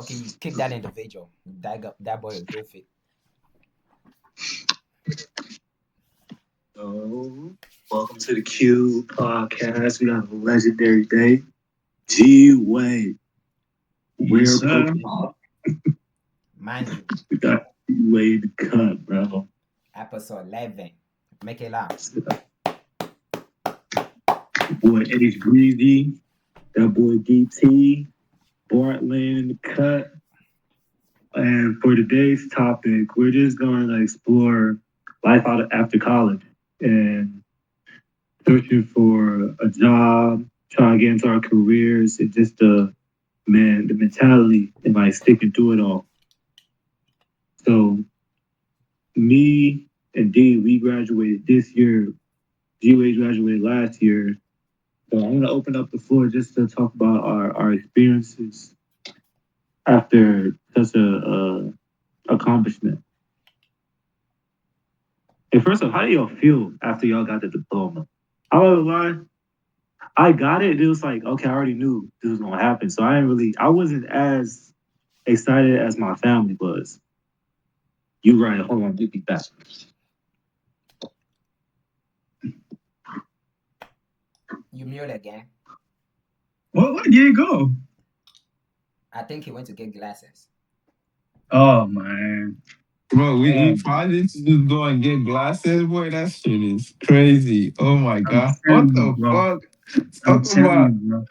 Okay, you kick that individual. That boy is goofy. Oh, welcome to the Q podcast. We got a legendary day. G Way. Yes, We're sir. poking off. Mind you, We got G Way in the cut, bro. episode 11. Make it loud. Boy H Breezy. That boy DT. Bartland in the cut. And for today's topic, we're just going to explore life after college and searching for a job, trying to get into our careers, and just the mentality and like sticking through it all. So me and D, we graduated this year. G-Way graduated last year. So I'm gonna open up the floor just to talk about our experiences after such a accomplishment. And first off, how do y'all feel after y'all got the diploma? I'm not gonna lie, I got it. It was like, okay, I already knew this was gonna happen. So I wasn't as excited as my family was. You right, hold on, be back. You mute again. Where did he go? I think he went to get glasses. Oh man. Bro, we Um, finally to just go and get glasses, boy. That shit is crazy. Oh my I'm god. What telling you, the bro. fuck? I'm Talk telling about you, bro.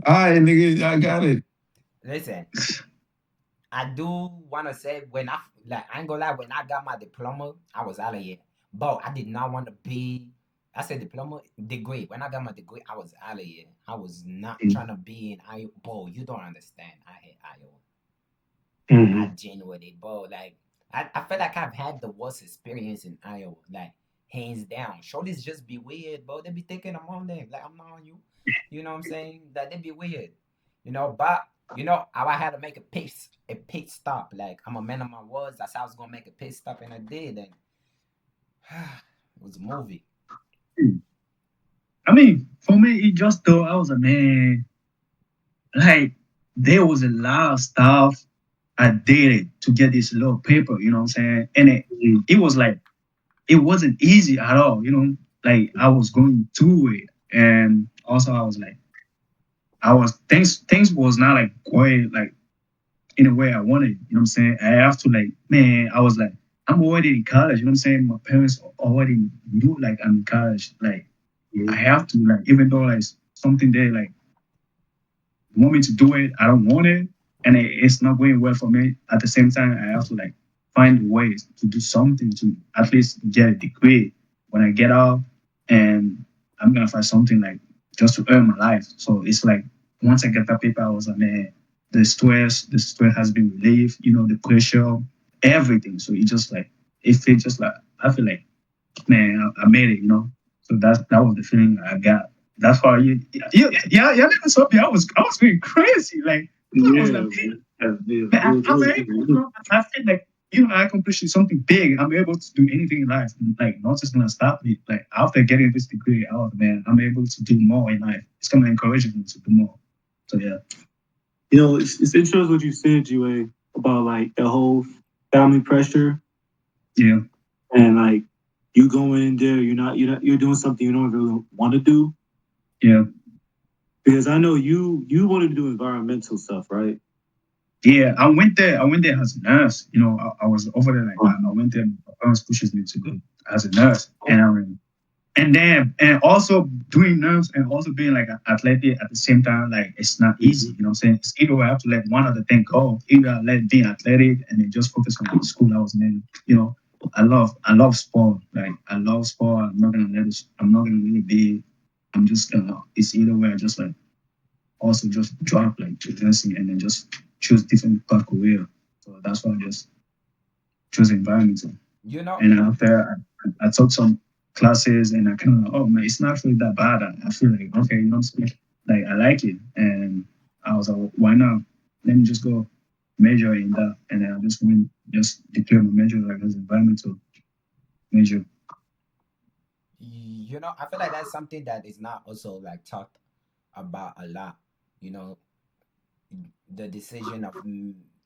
alright, nigga, I got it. Listen, I do want to say when I ain't gonna lie, when I got my diploma, I was out of here. But I did not want to be, I said diploma, degree. When I got my degree, I was out of here. I was not trying to be in Iowa. Bro, you don't understand. I hate Iowa. I Mm-hmm. genuinely, bro. Like I feel like I've had the worst experience in Iowa, like hands down. Shorties just be weird, bro. They be thinking I'm on them, like I'm not on you. You know what I'm saying? That they be weird, But I had to make a pit stop. Like I'm a man of my words. That's how I was gonna make a pit stop, and I did, and it was a movie. I mean, for me, it just though I was a man. Like there was a lot of stuff I did it to get this little paper. You know what I'm saying? And it was like it wasn't easy at all. Like I was going through it, and also I was like I was things was not like going like in a way I wanted. You know what I'm saying? I have to like, man, I was like, I'm already in college. You know what I'm saying? My parents already knew like I'm in college. Like I Mm-hmm. have to like, even though like something there like want me to do it, I don't want it, and it's not going well for me. At the same time, I have to like find ways to do something to at least get a degree when I get out, and I'm gonna find something like just to earn my life. So it's like once I get that paper, I was like, man, the stress has been relieved. The pressure, everything. So it just like it feels just like I feel like man, I made it. So that was the feeling I got. That's why you never saw me. I was going crazy. Like I was Yeah, like, man. Yeah, man, it was, it I'm was, able. I feel like I accomplished something big. I'm able to do anything in life. Like nothing's gonna stop me. Like after getting this degree out, man, I'm able to do more in life. It's gonna encourage me to do more. So yeah, it's interesting what you said, G-Way, about like the whole family pressure yeah, and like you going in there, you're doing something you don't really want to do. yeah. Because I know you wanted to do environmental stuff, right? Yeah, I went there. I went there as a nurse. I was over there like I Um, went there. My parents pushes me to go as a nurse, oh, and also doing nurse and also being like an athletic at the same time. Like it's not easy. mhm. You know what I'm saying? It's either way, I have to let one of the thing go. Either I let being athletic and then just focus on the school I was in. I love sport. Like I love sport. I'm not gonna let it. I'm not gonna really be. I'm just gonna. It's either way. I just like also just drop like to nursing and then just choose different path career. So that's why I just choose environmental. You know, And after I took some classes and I kind of oh man, it's not really that bad. I feel like okay, what I'm saying? Like I like it, and I was like, why not? Let me just go major in that, and then I just went just declare my major like as environmental major. I feel like that's something that is not also like talked about a lot. You know, the decision of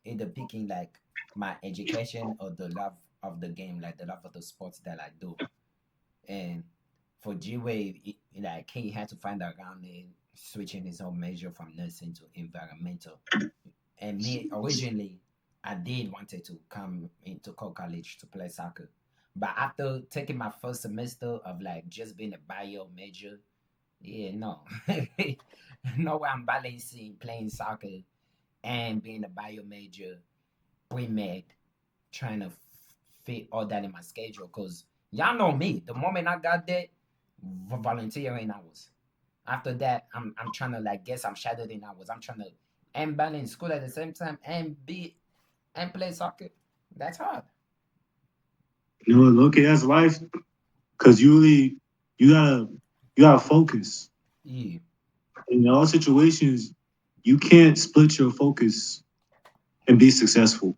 either picking like my education or the love of the game, like the love of the sports that I do. And for G-Wave, like he had to find around and switching his whole major from nursing to environmental. And me originally, I did wanted to come into college to play soccer, but after taking my first semester of like just being a bio major, yeah, no, no way I'm balancing playing soccer and being a bio major, pre med, trying to fit all that in my schedule. Cause y'all know me. The moment I got there, volunteering hours. After that, I'm trying to like get some shadowing hours. I'm trying to and balance school at the same time and be and play soccer. That's hard. You know what? Okay, that's life. Cause you really you gotta you gotta focus. Yeah, In all situations, you can't split your focus and be successful.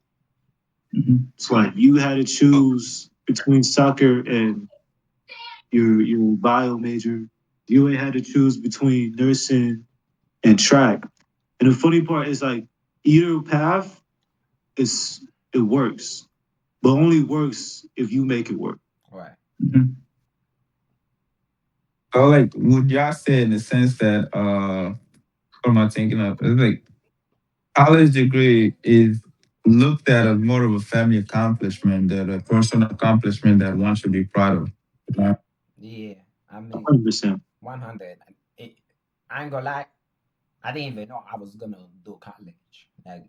Mm-hmm. It's like you had to choose between soccer and your bio major. You ain't had to choose between nursing and track. And the funny part is like either path is it works, but only works if you make it work. right. Mm-hmm. So like would y'all say in the sense that what am I thinking of? It's like college degree is looked at as more of a family accomplishment than a personal accomplishment that one should be proud of. Like, Yeah, I mean 100%. 100. It, I ain't gonna lie. I didn't even know I was gonna do college. Like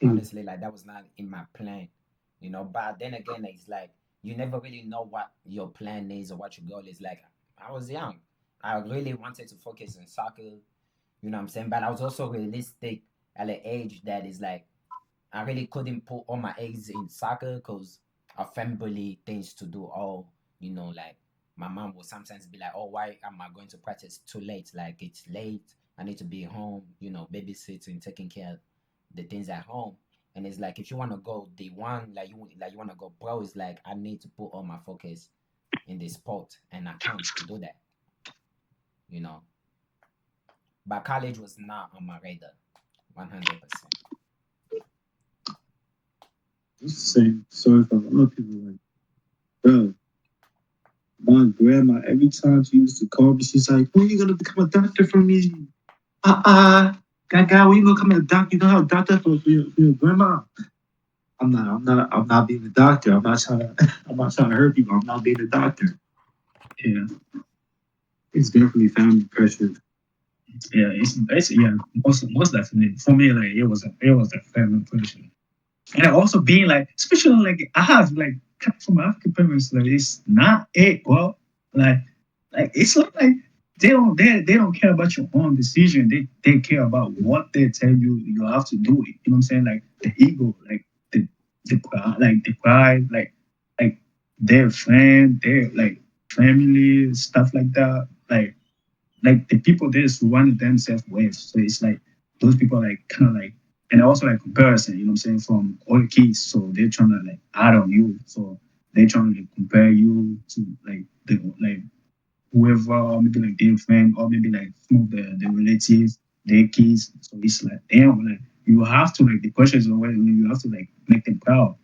honestly, like that was not in my plan, you know. But then again, it's like you never really know what your plan is or what your goal is. Like I was young, I really wanted to focus on soccer, you know what I'm saying. But I was also realistic at an age that is like I really couldn't put all my eggs in soccer because our family things to do. All you know, like my mom will sometimes be like, "Oh, why am I going to practice too late? Like it's late. I need to be home. You know, babysitting, taking care of the things at home." And it's like if you want to go the one like you want to go pro, it's like I need to put all my focus in the sport, and I can't do that. You know, but college was not on my radar, 100%. It's the same story from other people. Like, bro, my grandma, every time she used to call me, she's like, when are you going to become a doctor for me? Uh-uh. Gaga, when you going to become a doctor? You know how a doctor for your grandma? I'm not being a doctor. I'm not trying to hurt people. I'm not being a doctor. Yeah, It's definitely family pressure. yeah, it's yeah, most definitely for me. Like it was a family pressure, and also being like, especially like I have like coming from African parents, like it's not it, well, like it's like they don't care about your own decision. They care about what they tell you you have to do it. You know what I'm saying? Like the ego, like the pride, like their friend, their like family, stuff like that. Like the people they surround themselves with. So it's like those people like kind of like, and also like comparison, you know what I'm saying, from all the kids. So they're trying to like add on you. So they're trying to like compare you to like the like whoever, or maybe like their friend, or maybe like some of the relatives, their kids. So it's like damn, like you have to like the question is whether you have to like make them proud.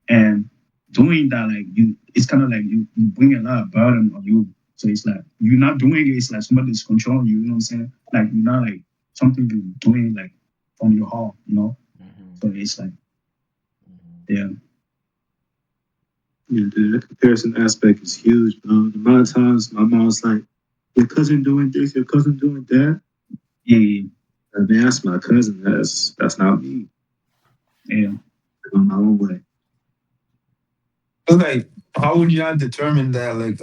And doing that, like it's kind of like you bring a lot of burden on you. So it's like you're not doing it, it's like somebody's controlling you, you know what I'm saying? Like you're not like something you're doing like from your heart, you know? Hmm. So it's like, Hmm. yeah, Yeah, the comparison aspect is huge, bro. The amount of times my mom's like, your cousin doing this, your cousin doing that. yeah, I mean, that's my cousin. That's not me. yeah. I'm on my own way. so like how would y'all determine that like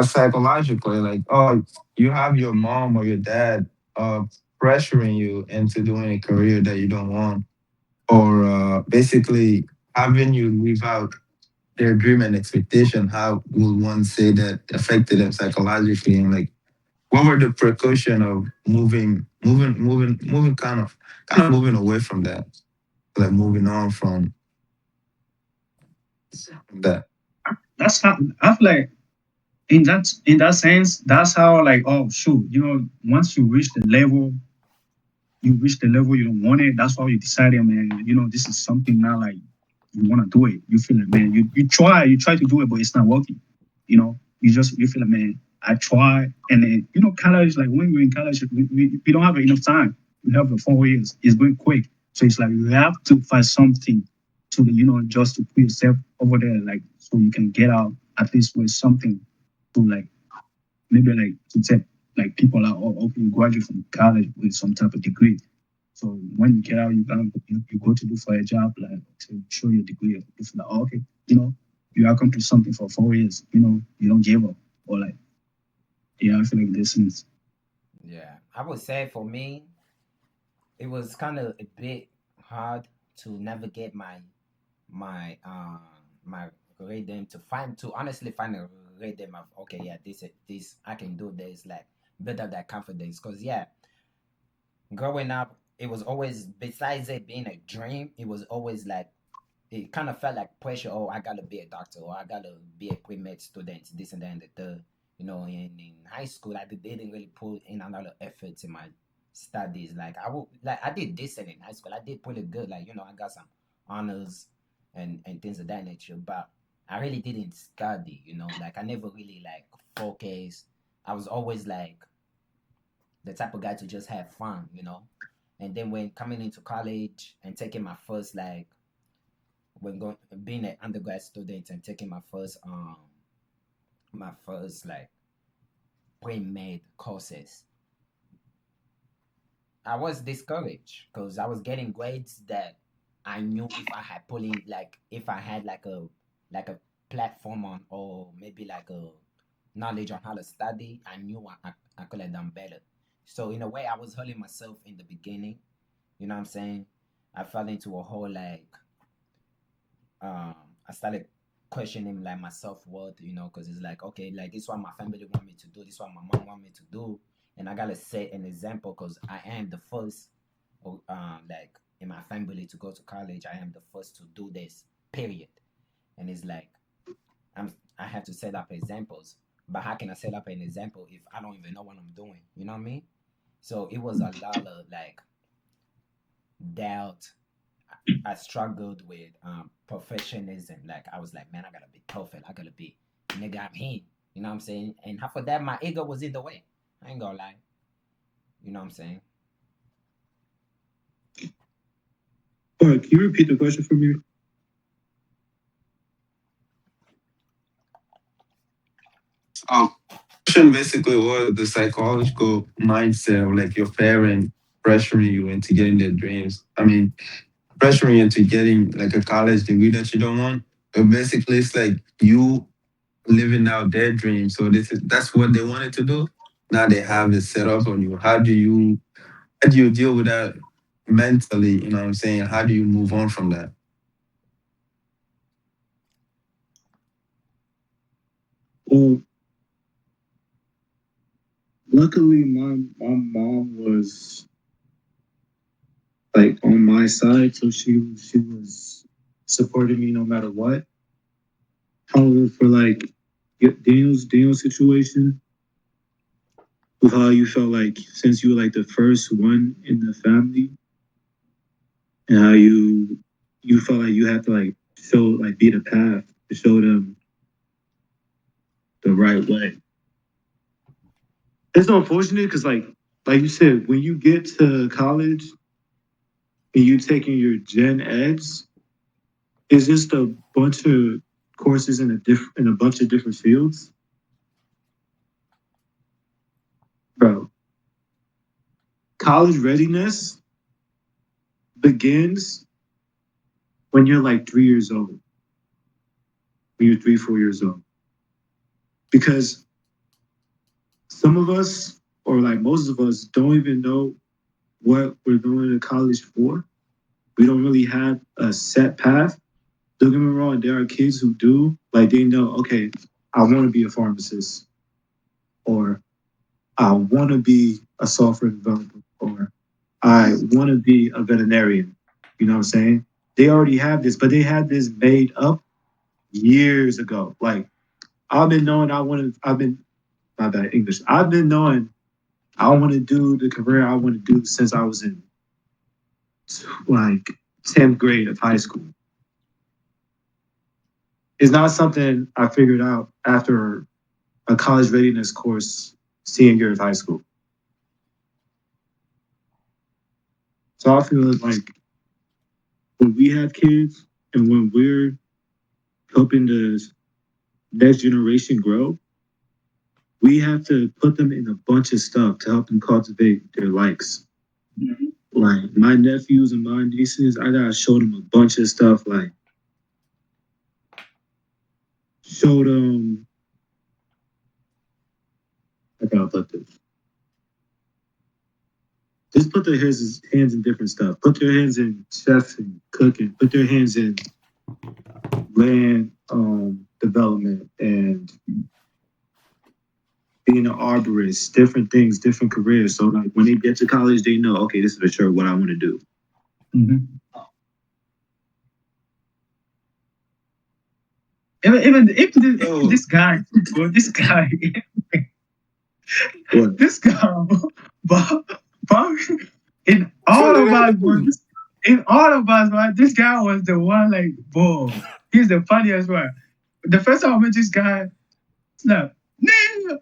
psychologically like oh you have your mom or your dad uh pressuring you into doing a career that you don't want or basically having you leave out their dream and expectation, how will one say that affected them psychologically and like what were the precaution of moving kind of moving away from that, like moving on from that. That's how I feel like in that sense, that's how like, oh shoot, you know, once you reach the level you reach the level you don't want it. That's why you decided, man, this is something now like you want to do it. You feel like, man, you try to do it, but it's not working. You feel like, man, I try. And then, college, like when we're in college, we don't have enough time. We have 4 years. It's going quick. So it's like you have to find something to, just to put yourself over there, like, so you can get out at least with something to, like, maybe like to take like people out or you graduate from college with some type of degree. So when you get out, you go to look for a job like to show your degree. It's like, oh, okay, you accomplished something for 4 years. You don't give up or like, yeah, I feel like this is. Yeah, I would say for me, it was kind of a bit hard to navigate my rhythm to honestly find a rhythm of okay, yeah, this I can do this, like build up that confidence. Cause yeah, growing up, it was always besides it being a dream, it was always like it kind of felt like pressure. Oh, I gotta be a doctor, or I gotta be a pre-med student, this and that and the third. In high school, didn't really put in a lot of effort in my studies. Like I did decent in high school. I did pretty good. Like I got some honors and things of that nature. But I really didn't study. Like I never really like focused. I was always like the type of guy to just have fun. And then when coming into college and taking my first like when going being an undergrad student and taking my first like pre-med courses, I was discouraged because I was getting grades that I knew if I had like a platform on or maybe like a knowledge on how to study, I knew I could have done better. So in a way I was hurting myself in the beginning, you know what I'm saying? I fell into a whole like um I started questioning like my self-worth, because it's like, okay, like this is what my family want me to do, this is what my mom want me to do, and I gotta set an example because I am the first like in my family to go to college. I am the first to do this, period. And it's like I have to set up examples, but how can I set up an example if I don't even know what I'm doing? You know what I mean? So it was a lot of like doubt. I struggled with professionalism. Like I was like, man, I gotta be perfect. I gotta be nigga. I'm him. You know what I'm saying? And half of that, my ego was in the way. I ain't gonna lie. You know what I'm saying? All right, can you repeat the question for me? So, question basically was the psychological mindset of like your parent pressuring you into getting their dreams. I mean, pressuring you into getting like a college degree that you don't want. But basically, it's like you living out their dream. So that's what they wanted to do. Now they have it set up on you. How do you deal with that mentally? You know what I'm saying? How do you move on from that? Well, luckily, my mom was like on my side, so she was supporting me no matter what. However, for like Daniel's situation, with how you felt like since you were like the first one in the family, and how you felt like you had to like show like be the path to show them the right way. It's unfortunate because like you said, when you get to college and you taking your gen eds, it's just a bunch of courses in a bunch of different fields, bro. College readiness begins when you're like 3 years old, when you're 3, 4 years old, because some of us or like most of us don't even know what we're going to college for. We don't really have a set path. Don't get me wrong, there are kids who do, like they know, okay, I want to be a pharmacist, or I want to be a software developer, or I want to be a veterinarian. You know what I'm saying? They already have this, but they had this made up years ago. Like I've been knowing I've been, my bad, English. I've been knowing I want to do the career I want to do since I was in like 10th grade of high school. It's not something I figured out after a college readiness course senior year of high school. So I feel like when we have kids and when we're helping the next generation grow, we have to put them in a bunch of stuff to help them cultivate their likes. Mhm. Like my nephews and my nieces, I gotta show them a bunch of stuff. Like show them, I gotta put this. Just put their hands in different stuff. Put their hands in chef and cooking. Put their hands in land development and being an arborist, different things, different careers. So like when they get to college, they know, okay, this is for sure what I want to do. Mhm. Even Yo, this guy, bro, this guy, What? this guy, Bob, Bob, in what all did of I us, bro, do? in all of us, man, this guy was the one, like, bro, he's the funniest one. The first time I met this guy, it's like, nigga,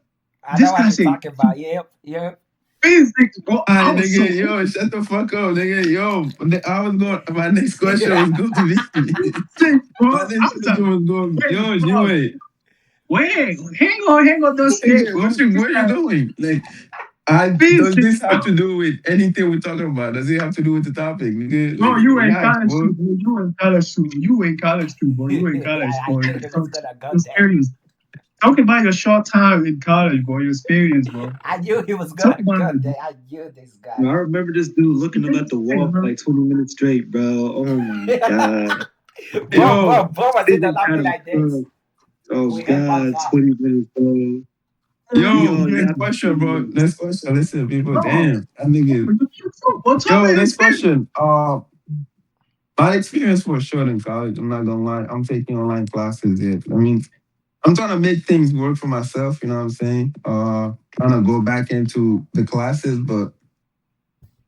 I this know guy what you're said, talking about. Yep, yep. physics, bro. I Alright, was so, nigga, yo, shut the fuck up, nigga. Yo, I was going. My next question was going to be. sick, bro. My I next was like, question was going. wait, Yo, bro, G-Way, wait, hang on, don't say, nigga, bro. This what you guy, doing? Like, I does physics, this have to do with anything we're talking about? Does it have to do with the topic, nigga? bro, Like, you were in relax, college too, bro. bro. You were in college too. You were in college too, bro. You were in college, I bro. knew he was gonna go So there. serious. Talk about your short time in college, bro. Your experience, bro. I knew he was Talk gonna about go it, bro. there. I knew this I guy. remember this dude looking up at the Hey, wall for bro. like 20 minutes straight, bro. Oh my god. Bro, Yo, bro was in the Physics lobby had a like this oh with god, headphones on. 20 minutes, bro. We yo, all Yeah, next yapping for question, 20 bro. minutes. Next question. Listen, people. bro. Damn, that nigga. Bro, tell me Yo, your next experience. question. My experience was short in college. I'm not gonna lie. I'm taking online classes yet. I mean, I'm trying to make things work for myself. You know what I'm saying? Trying to go back into the classes, but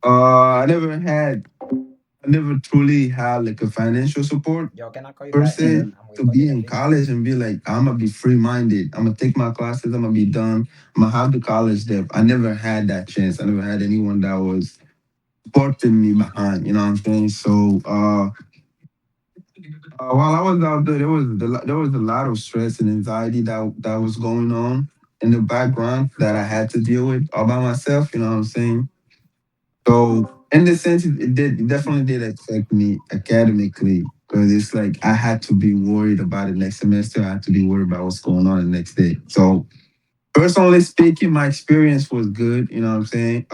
I never had, I never truly had like a financial support Yo, can I call you per back, se man? I'm to be recording a in video. college and be like, I'm gonna be free minded. I'm gonna take my classes. I'm gonna be done. I'm gonna have the college debt. I never had that chance. I never had anyone that was supporting me behind. You know what I'm saying? So while I was out there, there was a lot of stress and anxiety that was going on in the background that I had to deal with all by myself. You know what I'm saying? So in the sense, it definitely did affect me academically because it's like I had to be worried about it next semester. I had to be worried about what's going on the next day. So personally speaking, my experience was good. You know what I'm saying?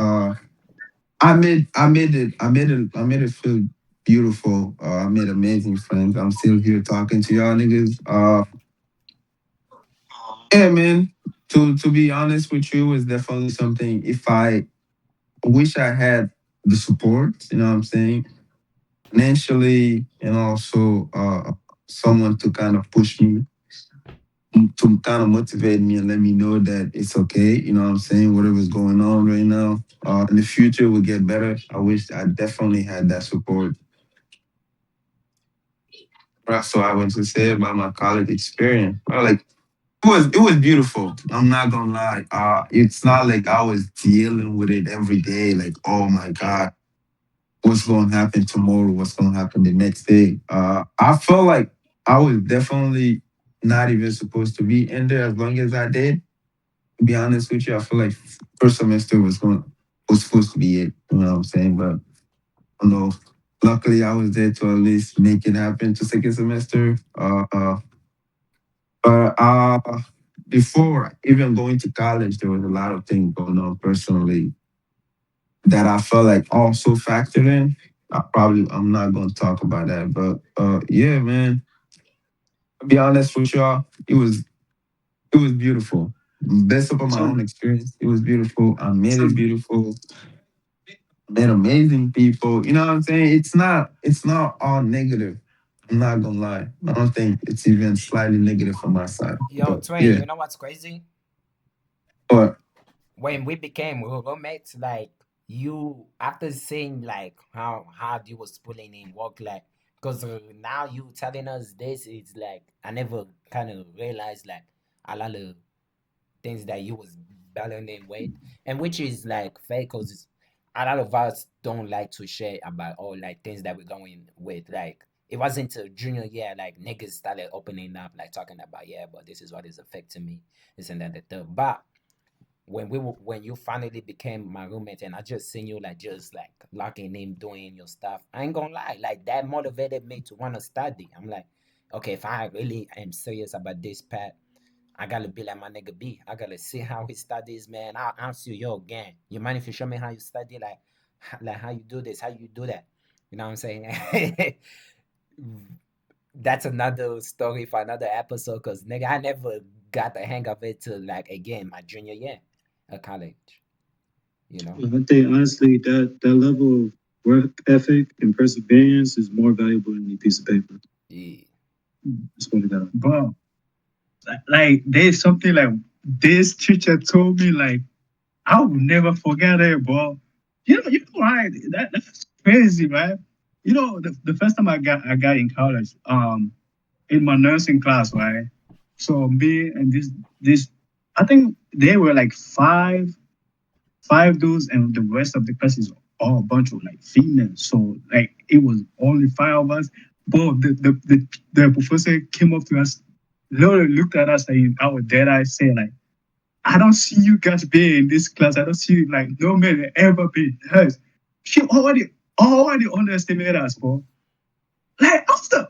I made it feel beautiful. I made amazing friends. I'm still here talking to y'all niggas. Yeah, man. To be honest with you, is definitely something. If I wish I had the support, you know what I'm saying, financially, and also someone to kind of push me, to kind of motivate me and let me know that it's okay. You know what I'm saying? Whatever's going on right now, in the future will get better. I wish I definitely had that support. That's what I want to say about my college experience. Well, like it was beautiful. I'm not gonna lie. It's not like I was dealing with it every day. Like, oh my god, what's gonna happen tomorrow? What's gonna happen the next day? I felt like I was definitely not even supposed to be in there as long as I did. To be honest with you, I feel like first semester was supposed to be it. You know what I'm saying? But you know, luckily I was there to at least make it happen to second semester. But before even going to college, there was a lot of things going on personally that I felt like also factored in. I'm not going to talk about that, but yeah, man. To be honest with y'all, it was beautiful. Based upon my So own experience, it was beautiful. I made it beautiful. Met amazing people. You know what I'm saying? It's not all negative. I'm not gonna lie. I don't think it's even slightly negative from my side. Yo, But twin, yeah. you know what's crazy? But When we became roommates, like you after saying like how hard you was putting in work, like because now you telling us this, it's like I never kind of realized like a lot of things that you was battling with, and which is like fake because a lot of us don't like to share about all like things that we're going with. Like it wasn't until junior year like niggas started opening up, like talking about yeah, but this is what is affecting me, this and that, the third. But when you finally became my roommate and I just seen you like just like locking in doing your stuff, I ain't gonna lie, like that motivated me to want to study. I'm like, okay, if I really am serious about this path, I gotta be like my nigga B. I gotta see how he studies, man. I'll ask you, yo, again, you mind if you show me how you study, like, like how you do this, how you do that? You know what I'm saying? That's another story for another episode, cause nigga, I never got the hang of it till like again my junior year of college. You know? I think honestly that level of work ethic and perseverance is more valuable than any piece of paper. Yeah. I swear to God. Bro, like there's something like this teacher told me like I will never forget it, bro. Right? That's crazy, right? The first time I got in college, in my nursing class, right? So me and this, I think they were like five dudes, and the rest of the class is all a bunch of like females. So like it was only five of us. But the professor came up to us, literally looked at us like in our dead eyes, saying like, "I don't see you guys being in this class. I don't see like no man ever be hers." She already underestimated us, bro. Like after,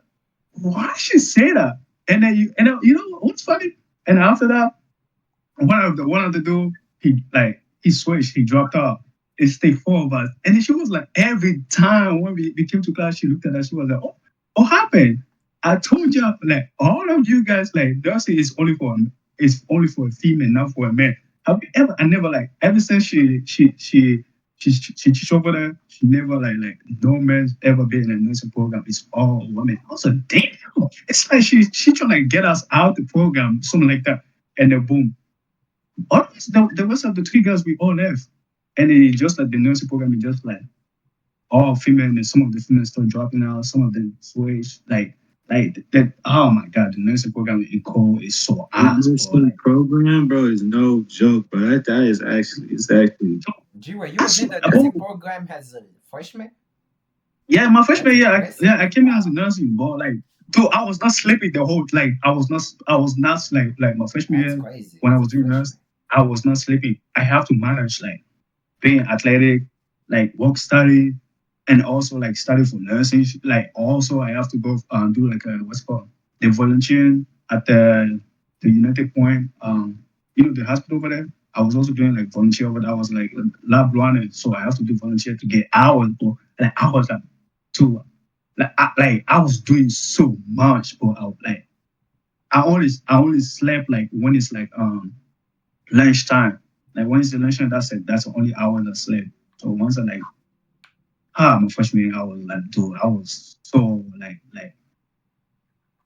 why she say that? And then what's funny? And after that, one of the dude, he switched, he dropped off. It stayed four of us. And then she was like, every time when we came to class, she looked at us, she was like, "Oh, what happened? I told you like all of you guys, like Darcy is only for a female, not for a man. Have you ever I never like ever since she teach over there, she never like no man's ever been in a nursing program. It's all women. I was like, damn, it's like she trying to get us out the program, something like that. And then boom, all the rest of the three girls we all left, and it just like the nursing program is just like all female, and some of the females start dropping out, some of them switch, like that. Oh my god, the nursing program in Cole is so The ass, bro. nursing Like, program, bro, is no joke, bro. That is actually it's actually G, you I was in swear, the nursing program as a freshman? yeah, my That's freshman year, impressive. I came in as a Wow. nursing, but like, dude, I was not sleeping the whole like I was not like my freshman That's year crazy when I as was a doing nurse, freshman. I was not sleeping. I have to manage like being athletic, like work study, and also like study for nursing. Like also I have to go do like what's it called the volunteering at the United Point, the hospital over there. I was also doing like volunteer over there. I was like lab running, so I have to do volunteer to get hours, but like hours to like I was doing so much, but I only slept like when it's like lunchtime. Like when it's the lunchtime, that's the only hour I slept. So once I like my freshman year, I was like, dude, I was so like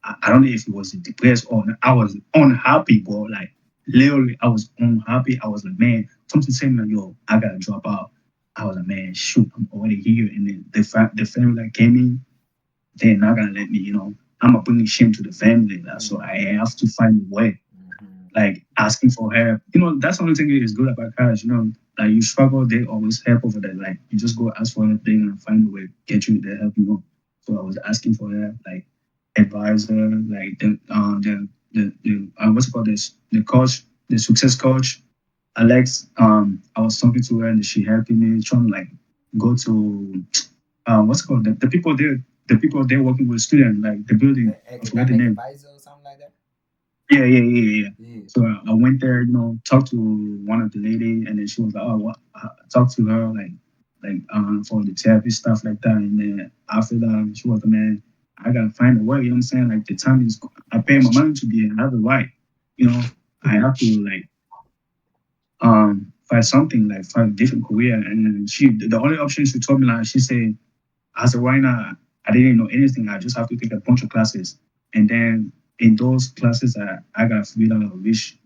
I don't know if it was depressed or not. I was unhappy, bro. Like literally, I was unhappy. I was like, man, something saying like, yo, I gotta drop out. I was like, man, shoot, I'm already here. And then the family that came in, they're not gonna let me. I'm gonna bring shame to the family. Like, so I Mm-hmm. have to find a way, Mm-hmm. like asking for help. That's the only thing that is good about college. Like you struggle, they always help over there. Like you just go ask for help, they're gonna find a way, get you the help you want. So I was asking for help, like advisor, like the what's it called this the coach, the success coach, Alex. I was talking to her and she helping me trying to like go to what's it called the people there working with students like the building. I forgot the Academic name. advisor or something like that? Yeah, yeah, yeah, yeah. Yeah. So I went there, talked to one of the lady, and then she was like, "Oh, what?" I talked to her for the therapy stuff like that, and then after that, she was like, "Man, I gotta find a way." You know what I'm saying? Like the time is, I pay my money to be another right. I have to like find something like find a different career, and then the only option she told me like she said as a right now, I didn't know anything. I just have to take a bunch of classes, and then in those classes, I got to figure out which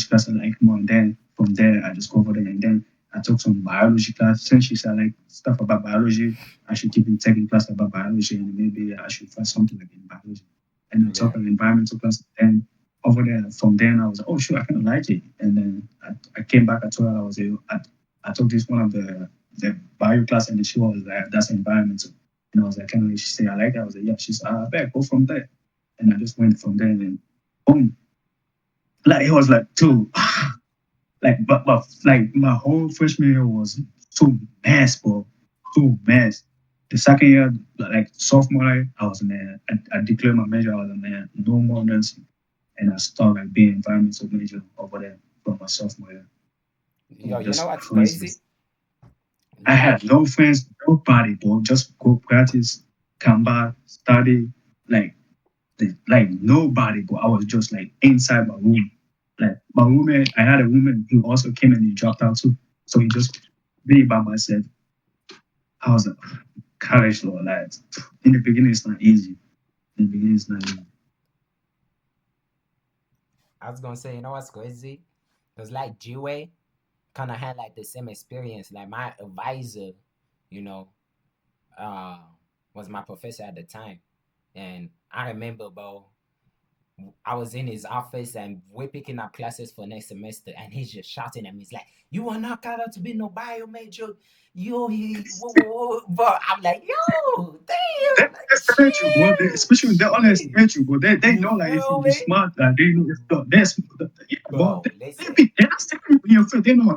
class I like more. And then from there, I just go over there, and then I took some biology class. Since she said like stuff about biology, I should keep taking class about biology, and maybe I should find something like in biology. And I Yeah. took an environmental class. And over there, from then I was like, oh sure, I kind of like it. And then I came back. I told her I took this one of the bio class, and then she was like, that's environmental. And I was like, kind of, she said, I like that. I was like, yeah. She's, I bet go from there. And I just went from there, and then boom, like it was like, dude, but like my whole freshman year was so mess, bro, so mess. The second year, like sophomore year, I was in there. I declared my major. I was in there, no more nursing, and I started like being environmental major over there from my sophomore year. Yo, you know Just what's crazy. crazy? I Like, had no friends, nobody, bro. Just go practice, come back, study. Like like nobody, but I was just like inside my room. Like my roommate, I had a roommate who also came and he dropped out too. So he just me by myself. I was like, college law, like in the beginning it's not easy. In the beginning it's not easy. I was gonna say, you know what's crazy? Cause like G-Way kind of had like the same experience. Like my advisor, you know, uh, was my professor at the time, and I remember, bro, I was in his office and we're picking up classes for next semester, and he's just shouting at me. He's like, "You are not cut out to be no bio major. You, whoa, whoa, whoa." But I'm like, "Yo, They damn, like, underestimate you, bro. They, chill, especially when they chill." underestimate you, bro. They You know like if you feel be me, smart, like they know they're yeah, bro. bro? They Listen, be they're not sticking you in your face. They know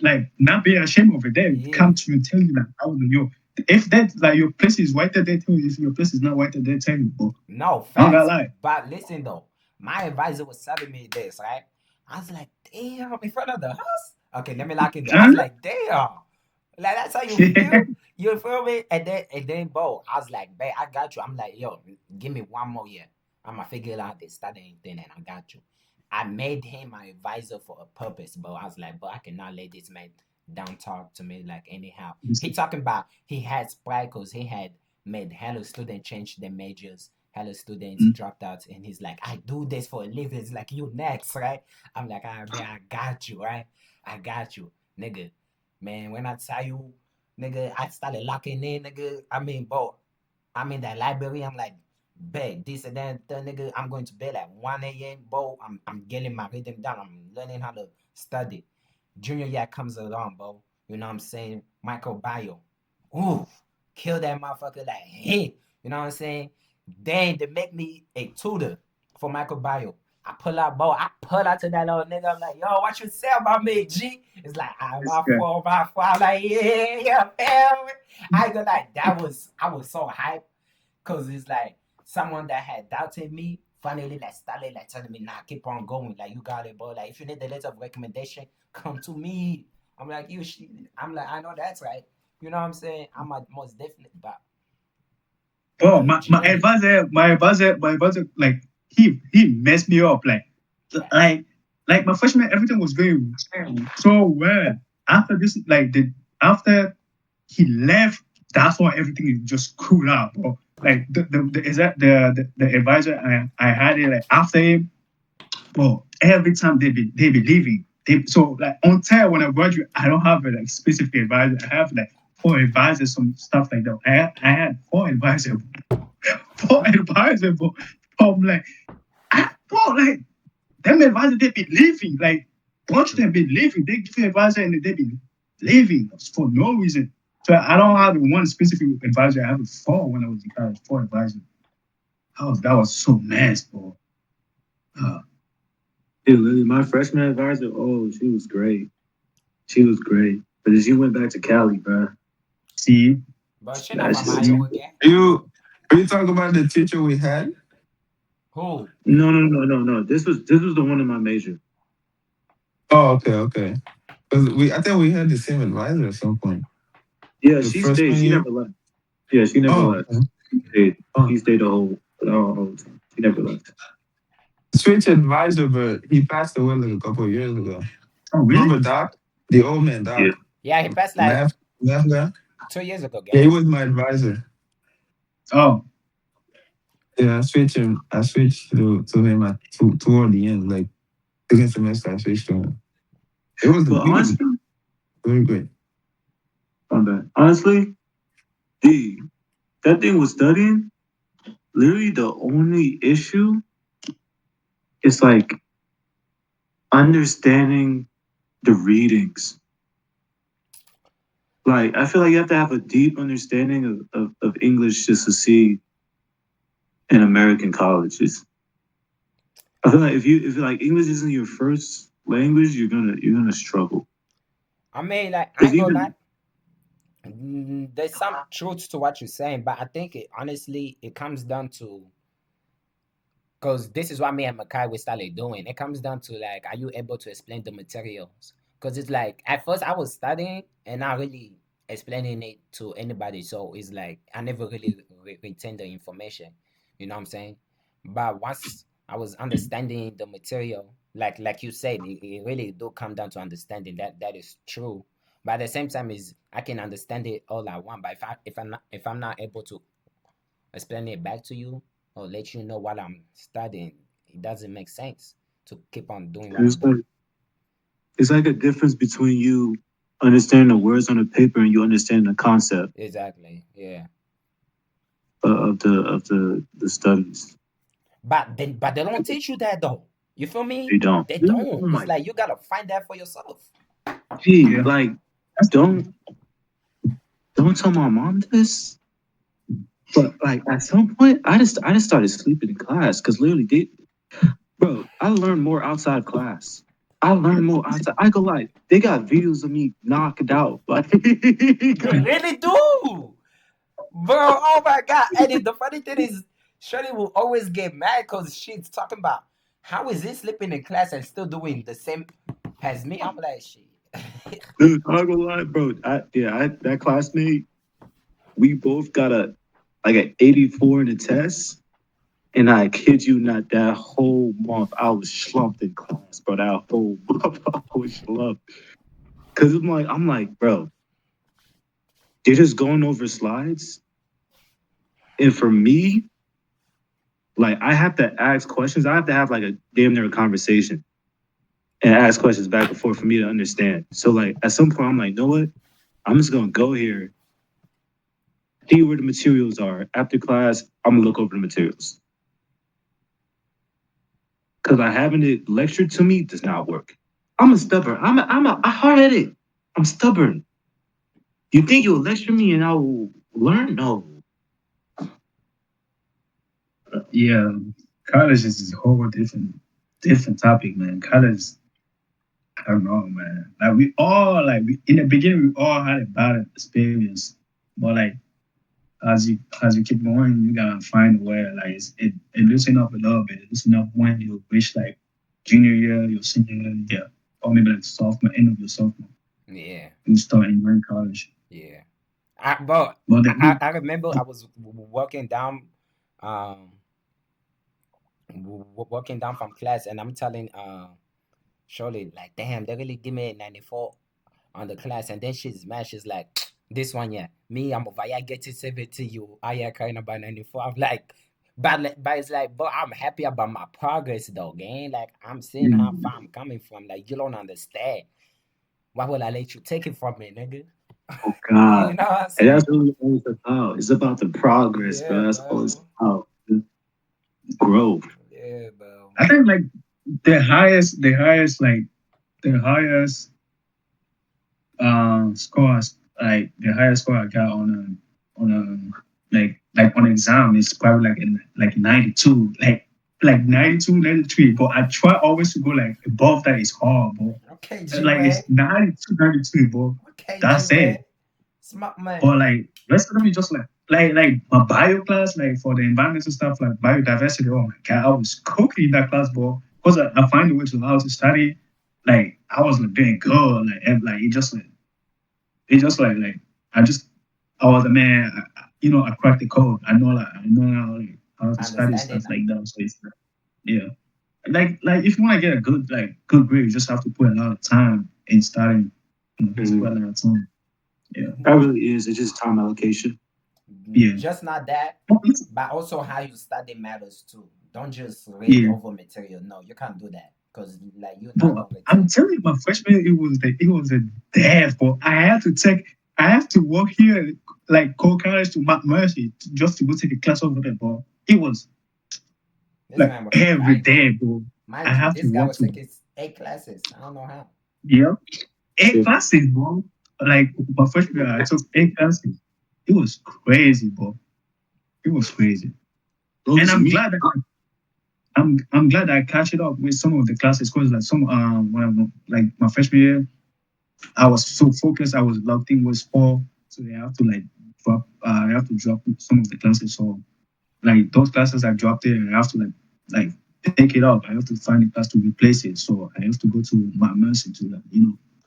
like not be ashamed of it. They yeah, come to you and tell you like I was you. If that like your place is whiter, they tell you. If your place is not whiter, they tell you, bro. no I don't gotta facts. lie. But listen though, my advisor was telling me this, right? I was like, "Damn, in front of the house." Okay, let me lock in there. I was Huh? like, "Damn." Like that's how you feel. You feel me? And then, bro, I was like, "Babe, I got you." I'm like, "Yo, give me one more year. I'ma figure out this studying thing, and I got you." I made him my advisor for a purpose, bro. I was like, "Bro, I cannot let this man down talk to me like anyhow." He talking about he had sparkles. He had made hello student change their majors. Hello students dropped out, and he's like, "I do this for a living." It's like you next, right? I'm like, "All right, man, I got you, right? I got you, nigga." Man, when I tell you, nigga, I started locking in, nigga. I mean, bro, I'm in that library. I'm like, bed, this and that, nigga. I'm going to bed at 1 a.m., bro. I'm getting my rhythm down. I'm learning how to study. Junior year comes along, bro. You know what I'm saying? Microbiome. Ooh, kill that motherfucker like, hey. You know what I'm saying? Then they make me a tutor for microbiome. I pull out, bro. I pull out to that little nigga. I'm like, yo, what you say about me, G? It's like, This my guy. fault, my fault. I'm like, yeah, yeah, fam. I go like, I was so hyped because it's like someone that had doubted me finally like started like telling me, nah, keep on going. Like, you got it, bro. Like, if you need the letter of recommendation, come to me. I'm like, I'm like, I know that's right. You know what I'm saying? I'm a most definite, Bro, but my advisor, like he messed me up. facts. Like, like my freshman, everything was going so well. After this, after he left, that's why everything is just screwed up, bro. Like the is that the advisor I had it like after him, bro. Every time they be leaving, so like on time when I graduate, I don't have a like specific advisor. I have like four advisors, some stuff like that. I had four advisors, four advisors, bro. From like, bro, like them advisors they be leaving, like bunch of them be leaving. They give you advisor and they be leaving for no reason. So I don't have one specific advisor. I have four when I was in college. Four advisors. That was so mess, bro. Uh, Dude, Lily, my freshman advisor, oh, she was great. She was great. But then she went back to Cali, bro. see, But she not That from shit was see, Iowa again. You talk about the teacher we had? Who? no. This was the one in my major. Oh, okay, okay. 'Cause I think we had the same advisor at some point. Yeah, The she stayed. freshman She year. never left. Yeah, she never Oh, left. okay. Oh. She stayed the whole time. She never left. Switch advisor, but he passed away like a couple of years ago. oh really? Remember Doc? The old man Yeah. Doc. Yeah, he passed The like math guy? 2 years ago, Yeah, gang. he was my advisor. Oh, Yeah, I switched to him toward the end, like second semester I switched to him. It was But he was honestly, Very good. On that. Honestly, the that thing was studying. Literally, the only issue is like understanding the readings. Like, I feel like you have to have a deep understanding of English just to see in American colleges. I feel like if like English isn't your first language, you're gonna struggle. I mean, like, I Because ain't gonna lie. even There's some truth to what you're saying, but I think it honestly it comes down to, because this is what me and Makai we started doing. It comes down to like, are you able to explain the materials? Because it's like at first I was studying and not really explaining it to anybody, so it's like I never really retain the information. You know what I'm saying? But once I was understanding the material, like you said, it really do come down to understanding that that is true. But at the same time, is I can understand it all I want. But if I'm not able to explain it back to you or let you know what I'm studying, it doesn't make sense to keep on doing what I'm it's like doing. it's like a difference between you understanding the words on the paper and you understand the concept Exactly. Yeah. of the studies. But they don't teach you that though. You feel They me? don't. They Oh don't. It's my like you gotta find that for yourself. gee, Yeah. like That's don't don't tell my mom this. But like at some point, I just started sleeping in class because literally, bro, I learned more outside class. I learned more outside. I go like they got videos of me knocked out. Like, They really do. Bro, oh my god. And the funny thing is, Shirley will always get mad because she's talking about how is he sleeping in class and still doing the same as me? I'm like, shit. dude, I go lie, bro. That classmate, we both got a like an 84 in the test. And I kid you not, that whole month I was slumped in class, bro. That whole month I was slumped. Cause I'm like, bro, they're just going over slides. And for me, like I have to ask questions. I have to have like a damn near a conversation and ask questions back and forth for me to understand. So like at some point I'm like, you know what? I'm just gonna go here, see where the materials are. After class, I'm gonna look over the materials. Cause I having it lectured to me does not work. I'm a stubborn. I'm a hard headed. I'm stubborn. You think you'll lecture me and I will learn? No. yeah. College is a whole different topic, man. College, I don't know, man. Like we all like in the beginning we all had a bad experience. But like as you keep going, you gotta find a way. Like it loosen up a little bit. It loosen up when you reach like junior year, your senior year, yeah. Or maybe like sophomore, end of your sophomore. Yeah, You start in college. yeah. But But I remember I was walking down, um, walking down from class, and I'm telling Shirley like, damn, they really give me a 94 on the class, and then she's mad. She's like, this one, yeah, me, I'm over here getting 70. You are here crying about 94. I'm like, but it's like, but I'm happy about my progress though, gang. Like I'm seeing how mm, far I'm coming from. Like you don't understand. Why would I let you take it from me, nigga? Oh You God. know what I'm And that's saying? really all it's about. It's about the progress, Yeah, bro. That's all it's bro. about. Growth. Yeah, bro. I think like the highest scores, like the highest score I got on on exam is probably like in like 92, like 92, 93. But I try always to go like above that is hard, but Okay, like G-Way. it's 92, 92, but Okay, that's it. G-Way. Smart man. But like rest of them is just like my bio class, like for the environmental stuff, like biodiversity. Oh my god, I was cooking in that class, but because I find a way to how to study, like I was like doing good, like it just like I just I was a man. I cracked the code. I know how to study Understand stuff it now. like that. So it's like, yeah, like if you want to get a good grade, you just have to put a lot of time in studying. Just put a Mhm. lot of time. Yeah, That really is. It's just time allocation. yeah, Just not that, but also how you study matters too. Don't just read yeah. over material. No, you can't do that. because like you're not But gonna I'm take. telling you, my freshman year, it was a death. But I have to walk here like Cole College to Mount Mercy just to go take a class over there. But it was This like man was every fighting. day, bro. I Mind you, have to this guy walk was to taking 8 classes. I don't know how. yeah, eight Shit. classes, bro. Like my freshman year, I took 8 classes. It was crazy, bro. It was crazy. Long And as I'm me. glad that I'm glad I catch it up with some of the classes because like some when I'm like my freshman year, I was so focused. I was locked in with sport, so they have to like drop. I have to drop some of the classes. So like those classes I dropped it, I have to like take it up. I have to find a class to replace it. So I have to go to my mercy to like,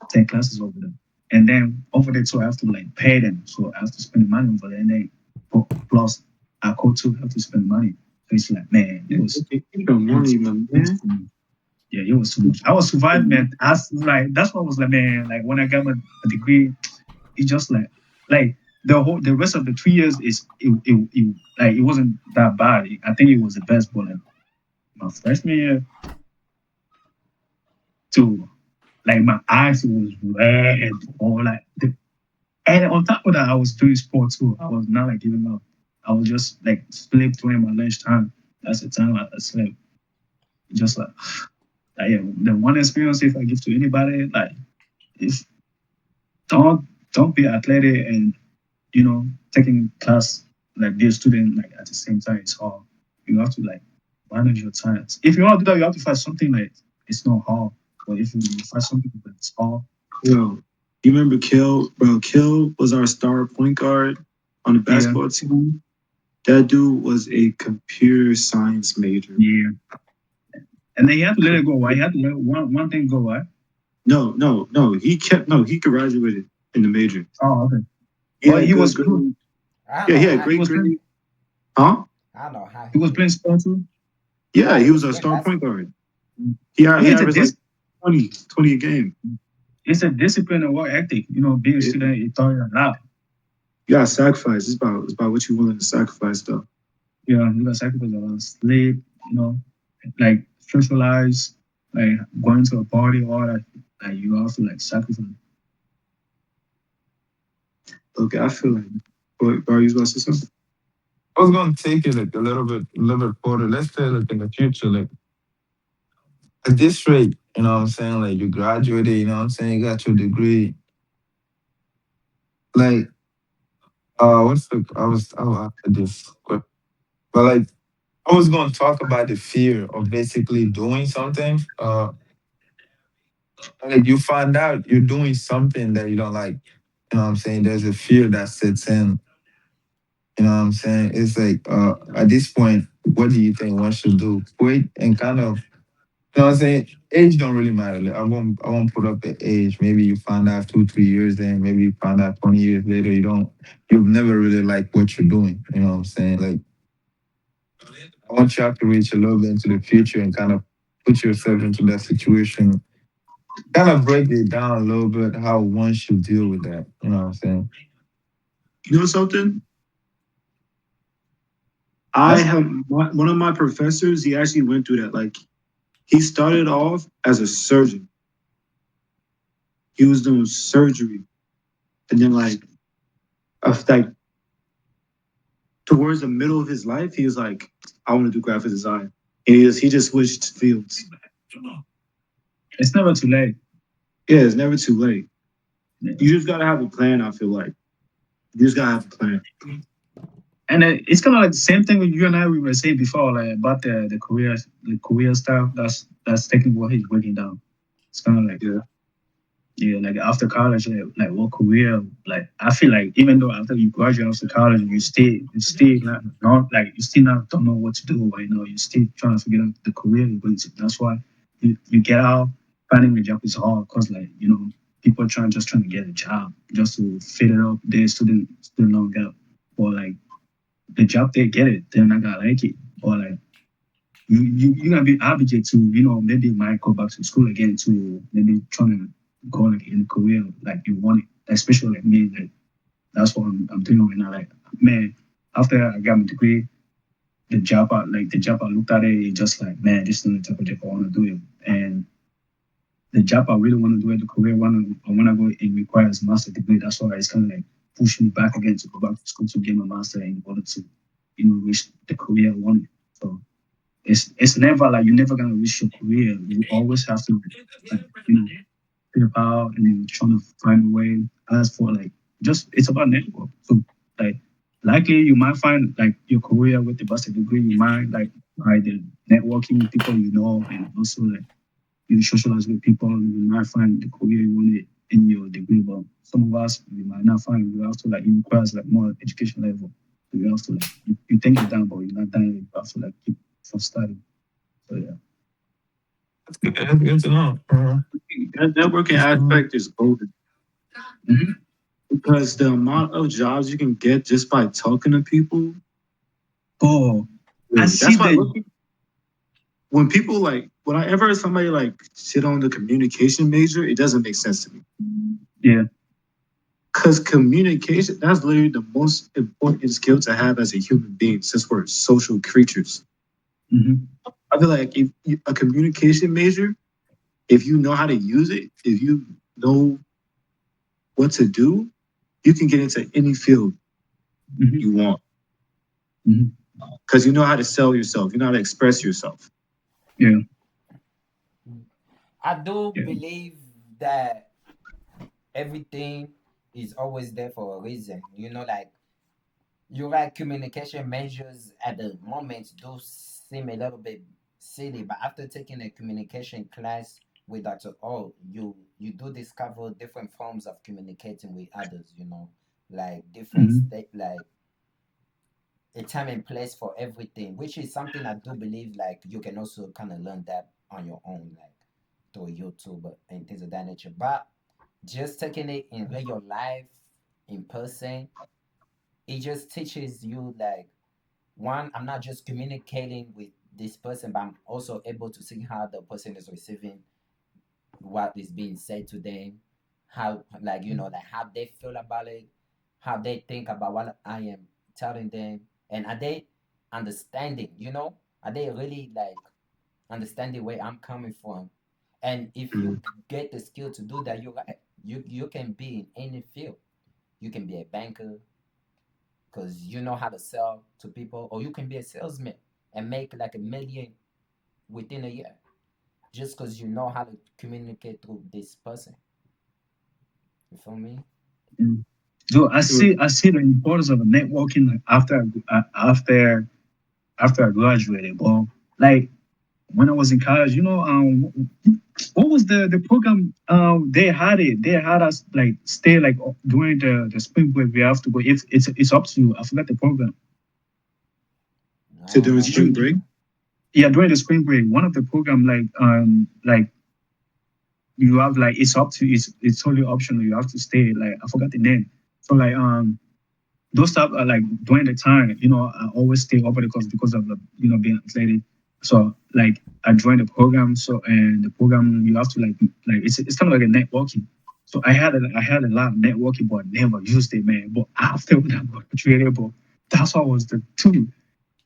take classes over there. And then over there too, I have to like pay them. So I have to spend money over there. And then plus I call too have to spend money. So it's like man, Okay, keep your it was, money, my it was man. too much. Yeah, it was too much. I was surviving, man. I was like that's what I was like, man. Like when I got my degree, it's just like the rest of the 3 years like it wasn't that bad. I think it was the best, but like my freshman year too, like my eyes was red or like and on top of that I was doing sport too. I was not like giving up. I was just like sleep during my lunchtime. That's the time I slept. Just like yeah, the one experience if I give to anybody, like is don't don't be athletic and taking class like be a student like at the same time it's hard. You have to like manage your times. If you want to do that, you have to find something like it's not hard. But if you find something that's hard, Yo, you remember Kill? Bro, Kill was our star point guard on the yeah, basketball team. That dude was a computer science major. yeah. And then you have to let it go. Why you have to let one thing go? Why? No. He graduated in the major. Oh, okay. He But had good grades. I don't Yeah, know he had how he great was playing grades. Huh? I don't know how he he was did playing it. sport too. Yeah, Yeah, he he was was our playing star point basketball. guard. I He mean, averaged like 20 a game. it's a discipline and work ethic. Being a Yeah. student, it taught you a lot. You gotta sacrifice. It's about what you willing to sacrifice though. Yeah, you got sacrifice a lot of sleep. Like socialize, like going to a party, all that. Like you have to like sacrifice. Okay, I feel like bro, you was about to say something? I was gonna take it like a little bit further. Let's say like in the future, like at this rate, you know what I'm saying? Like you graduated, you know what I'm saying? You got your degree. Like, what's the? I was after this, but like I was gonna talk about the fear of basically doing something. Like you find out you're doing something that you don't like. You know what I'm saying? There's a fear that sets in. You know what I'm saying? It's like at this point, what do you think one should do? Quit and kind of, you know what I'm saying? Age don't really matter. Like, I won't put up an age. Maybe you find out 2, 3 years in, maybe you find out 20 years later, you've never really liked what you're doing. You know what I'm saying? Like I want you to have to reach a little bit into the future and kind of put yourself into that situation. Kind of break it down a little bit how one should deal with that. You know what I'm saying? You know something? I That's have one of my professors. He actually went through that. Like he started off as a surgeon. He was doing surgery, and then like towards the middle of his life, he was like, I want to do graphic design. And he just switched fields. it's never too late. Yeah, it's never too late. Yeah. You just gotta have a plan. I feel like you just gotta have a plan. And it's kind of like the same thing with you and I we were saying before, like about the career stuff. That's taking what he's breaking down. It's kind of like Yeah. yeah, like after college, like what career? Like I feel like even though after you graduate after college, you still not like you still not don't know what to do right now. You still trying to figure out the career you're going to. That's why you get out finding a job is hard because like people are trying to get a job just to fit it up their student loan gap or like the job they get it they're not gonna like it or like you're gonna be obligated to maybe might go back to school again to maybe trying to go like in a career like you want it especially like me like that's what I'm doing right now like man after I got my degree the job I looked at it, it's just like, man, this is not the type of job I want to do it. And the job I really want to do it, the career I want to go, it requires master degree. That's why it's kind of like pushing me back again to go back to school to get my master in order to, reach the career I want. So it's never like you're never gonna reach your career. You always have to like, step out and trying to find a way. As for like just it's about network. So like likely you might find like your career with the master degree, you might like by the networking with people you know and also like you socialize with people, you might find the career you want in your degree. But some of us we might not find. We have to like it requires like more education level. So you have to like you think you're done, but you're not done. You have to like keep from studying. So yeah. That's good. That's good to know. That networking Good to know. aspect is golden Hmm. because the amount of jobs you can get just by talking to people, Oh, I really. see That's why the when people like when I ever heard somebody like shit on the communication major, it doesn't make sense to me. yeah. Because communication, that's literally the most important skill to have as a human being, since we're social creatures. Hmm. I feel like if a communication major, if you know how to use it, if you know what to do, you can get into any field Hmm. you want Hmm. because you know how to sell yourself, you know how to express yourself. Yeah. I do Yeah. believe that everything is always there for a reason. Like you're right, communication measures at the moment do seem a little bit silly, but after taking a communication class with Dr. O, you do discover different forms of communicating with others, like different Hmm. state, like a time and place for everything, which is something I do believe like you can also kind of learn that on your own, like through YouTube and things of that nature. But just taking it in real life, in person, it just teaches you like one, I'm not just communicating with this person, but I'm also able to see how the person is receiving what is being said to them, how like like how they feel about it, how they think about what I am telling them, and are they understanding, are they really like understanding where I'm coming from. And if you get the skill to do that, you're right. You can be in any field. You can be a banker because you know how to sell to people, or you can be a salesman and make like 1 million within a year just because you know how to communicate through this person. You feel me? Mm. So Mm. I see the importance of networking like, after I graduated. But like when I was in college, what was the program? They had us like stay like during the spring break. We have to go. If it's up to you. I forgot the program. I To don't during Did remember spring you? either. break, Yeah, during the spring break, one of the program like you have like it's up to it's totally optional. You have to stay. Like I forgot the name. So like those stuff are like during the time, I always stay over because of the being athletic. So like I joined the program. So and the program you have to like it's kind of like a networking. So I had a lot of networking, but I never used it, man. But after when I graduated, but that's what was the tool.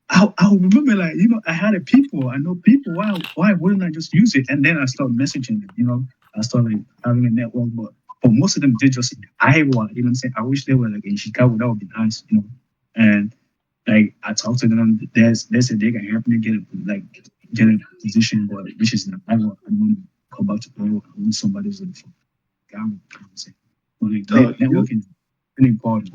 I remember like I had a people I know people why wouldn't I just use it and then I started messaging them I started like having a network but most of them did just in Iowa what I'm saying I wish they were like in Chicago that would be nice and like I talked to them they said they can help me get a position but which is in Iowa I don't want to go back to Iowa I want somebody who's like from Chicago you know what I'm saying so like you networking is really important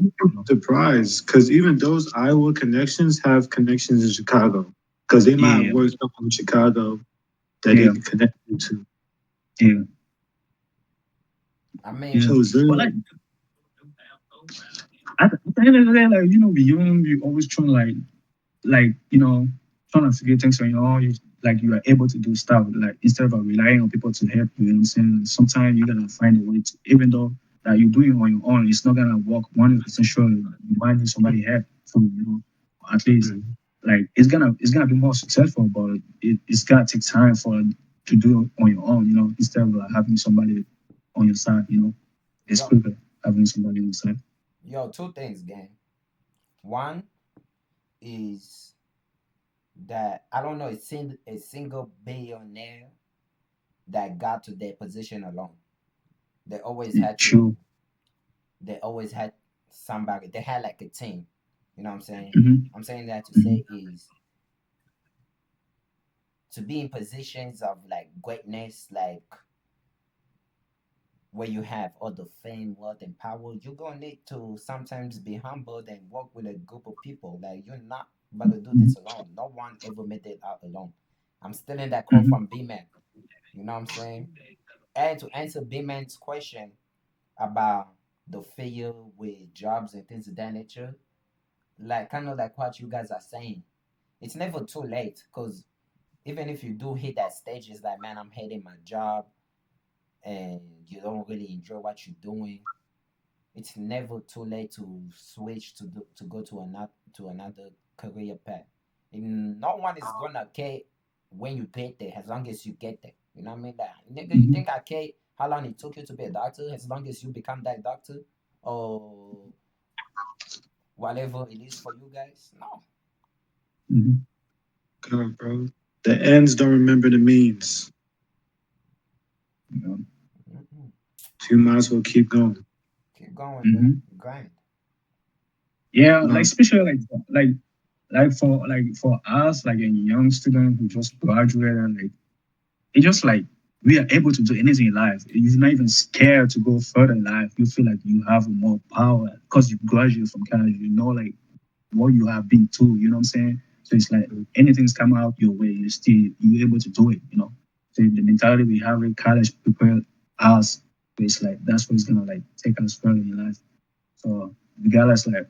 surprised because even those Iowa connections have connections in Chicago because they might have yeah worked up in Chicago that they yeah can connect you to. yeah I yeah So mean, is there but like at the end of the day, like we young, you always trying to trying to figure things on your own. Like you are able to do stuff like instead of relying on people to help you. You know what I'm saying? Sometimes you gotta find a way to, even though that you're doing it on your own, it's not gonna work 100% sure. You might need somebody help. So at least like it's gonna be more successful, but it's gonna take time for to do it on your own. Instead of like, having somebody on your side. It's yo, quicker having somebody on your side. yo, two things, gang. One is that I don't know a single billionaire that got to their position alone. They always had to. True. They always had somebody. They had like a team. You know what I'm saying? Mm-hmm. I'm saying that to Mm-hmm. say is to be in positions of like greatness, like where you have all the fame, wealth, and power, you're gonna need to sometimes be humble and work with a group of people. Like you're not about to do Mm-hmm. this alone. No one ever made it out alone. I'm stealing that quote Mm-hmm. from B-Man. You know what I'm saying? And to answer B-Man's question about the failure with jobs and things of that nature, like kind of like what you guys are saying, it's never too late. Because even if you do hit that stage, it's like, man, I'm hating my job and you don't really enjoy what you're doing, it's never too late to switch to go to another career path. And no one is gonna care when you get there as long as you get there. You know what I mean? Like, nigga, you Mm-hmm. think I care how long it took you to be a doctor as long as you become that doctor or whatever it is for you guys? No. Mm-hmm. God, bro. The ends don't remember the means. Yeah. Mm-mm. So you might as well keep going. Keep going, bro. Mm-hmm. Grind. Yeah, like No. especially like for us, like a young student who just graduated, and like it's just like we are able to do anything in life. You're not even scared to go further in life. You feel like you have more power because you graduate from college. You know, like what you have been to. You know what I'm saying? So it's like anything's come out your way, you're able to do it. You know, so the mentality we have in college prepare us. It's like that's what's gonna like take us further in life. So regardless, like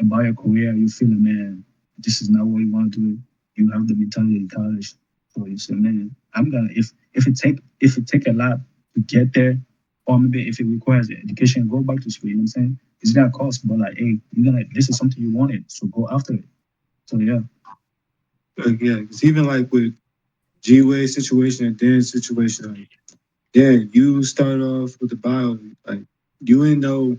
about your career, you feel like, man, this is not what you want to do. You have the mentality in college. So you say, man, I'm gonna if it take a lot to get there, or maybe if it requires education, go back to school, you know what I'm saying? It's gonna cost, but like, hey, you're gonna this is something you wanted, so go after it. So yeah. Yeah, it's even like with G Way situation and Dan's situation. Like, yeah, you start off with the bio, like you didn't know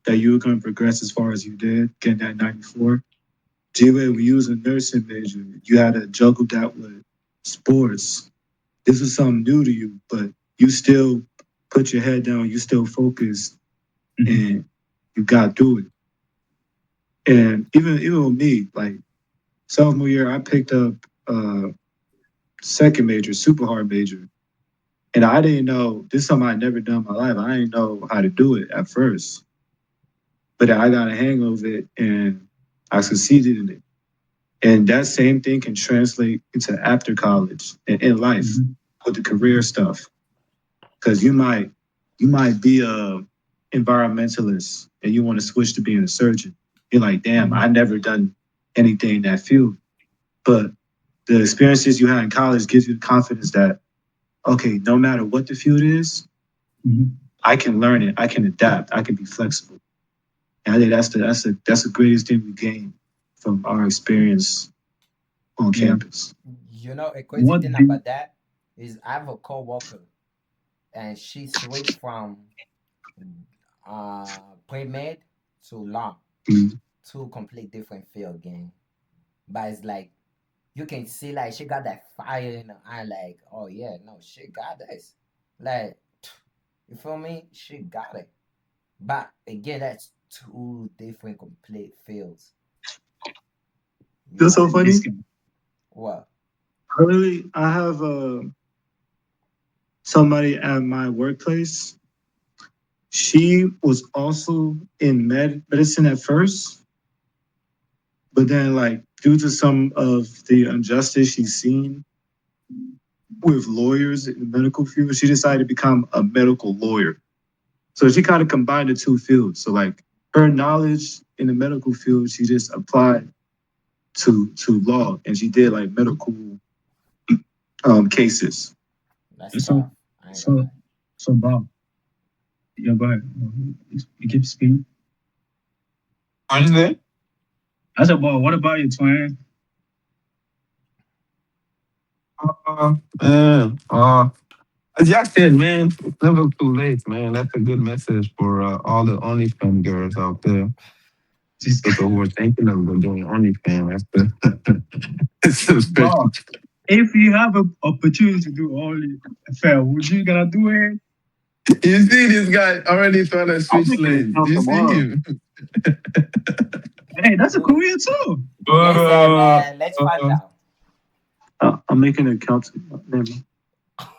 that you were going to progress as far as you did, getting that 94. G Way, when you was a nursing major, you had to juggle that with sports. This was something new to you, but you still put your head down, you still focused, Hmm. and you got through it. And even with me, like sophomore year, I picked up second major, super hard major. And I didn't know this is something I'd never done in my life. I didn't know how to do it at first, but I got a hang of it and I succeeded in it. And that same thing can translate into after college and in life Hmm. with the career Hmm. stuff. Because you might be a environmentalist and you want to switch to being a surgeon. You're like, damn, I Hmm. never done anything in that field. But the experiences you had in college gives you the confidence that okay, no matter what the field is, Hmm. I can learn it. I can adapt. I can be flexible. And I think that's the greatest thing we gain from our experience on Yeah. campus. You know, a crazy What thing did about that is I have a coworker and she switched from pre-med to law, Mm. two complete different field game. But it's like you can see like she got that fire in her eye, like, oh yeah, no, she got this. Like, you feel me? She got it. But again, that's two different complete fields. You That's know? so this funny. guy? What? I have somebody at my workplace. She was also in medicine at first, but then like due to some of the injustice she's seen with lawyers in the medical field, she decided to become a medical lawyer. So she kind of combined the two fields. So like her knowledge in the medical field, she just applied to law, and she did like medical cases. That's And so tough. I ain't gonna so lie. so Bob, yeah, go ahead. You keep speaking. What is it? I said, Bob, what about you, twin? Man, as Jack said, man, it's never too late, man. That's a good message for all the OnlyFans girls out there. Just, People who are thinking of doing OnlyFans. That's the first. bro, if you have an opportunity to do only fair, would you gonna do it? You see this guy already trying to I'm switch making an lanes. account You see tomorrow. him? Hey, that's a Good. career too. But Listen, man, let's find out. I'm making an account. Never mind.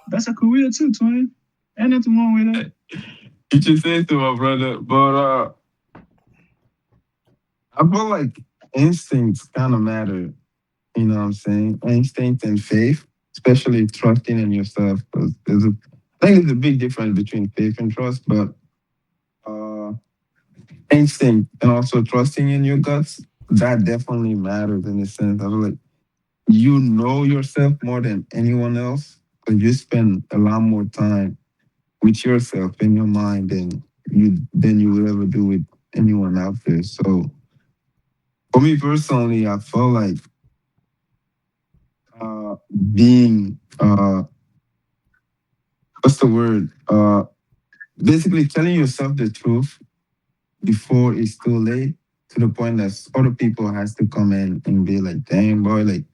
That's a career too, twin. Ain't nothing wrong with that. you should say to my brother. But I feel like instincts kind of matter. You know what I'm saying? Instinct and faith, especially trusting in yourself. Because I think there's a big difference between faith and trust, but uh, instinct and also trusting in your guts, that definitely matters in a sense. I feel like you know yourself more than anyone else because you spend a lot more time with yourself in your mind than you would ever do with anyone out there. So for me personally, I feel like uh, being what's the word? Basically telling yourself the truth before it's too late to the point that other people has to come in and be like, "Damn boy, like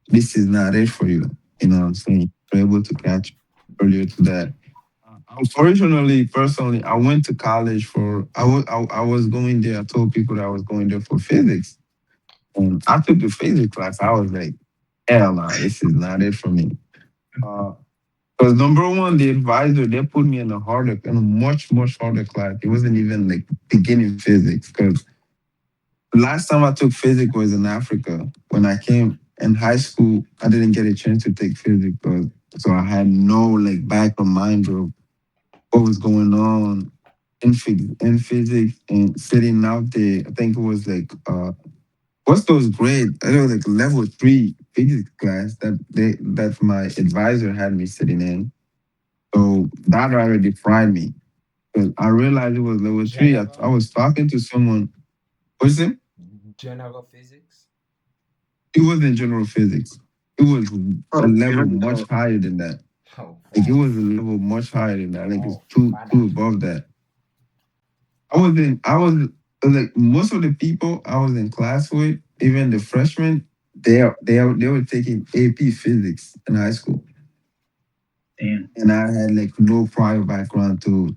this is not it for you." You know what I'm saying? You're able to catch earlier to that. Originally, personally, I went to college for I was going there. I told people that I was going there for physics, and I took the physics class. I was like, hell no, this is not it for me. Uh, Because number one, the advisor they put me in a much harder class. It wasn't even like beginning physics. Because last time I took physics was in Africa. When I came in high school, I didn't get a chance to take physics, but so I had no like back of mind of what was going on in physics and sitting out there. I think it was like what's those grade? I know like level 3 physics class that my advisor had me sitting in. So that already fried me. Because I realized it was level 3. I General, was talking to someone. What's it? general physics. It wasn't general physics. It was a Oh, yeah, level that'd be much hard. higher than that. Oh, Like it wow. was a level much higher than that. Like it's Oh, two madam. above that. I was like most of the people I was in class with, even the freshmen, they were taking AP physics in high school. Damn. And I had like no prior background to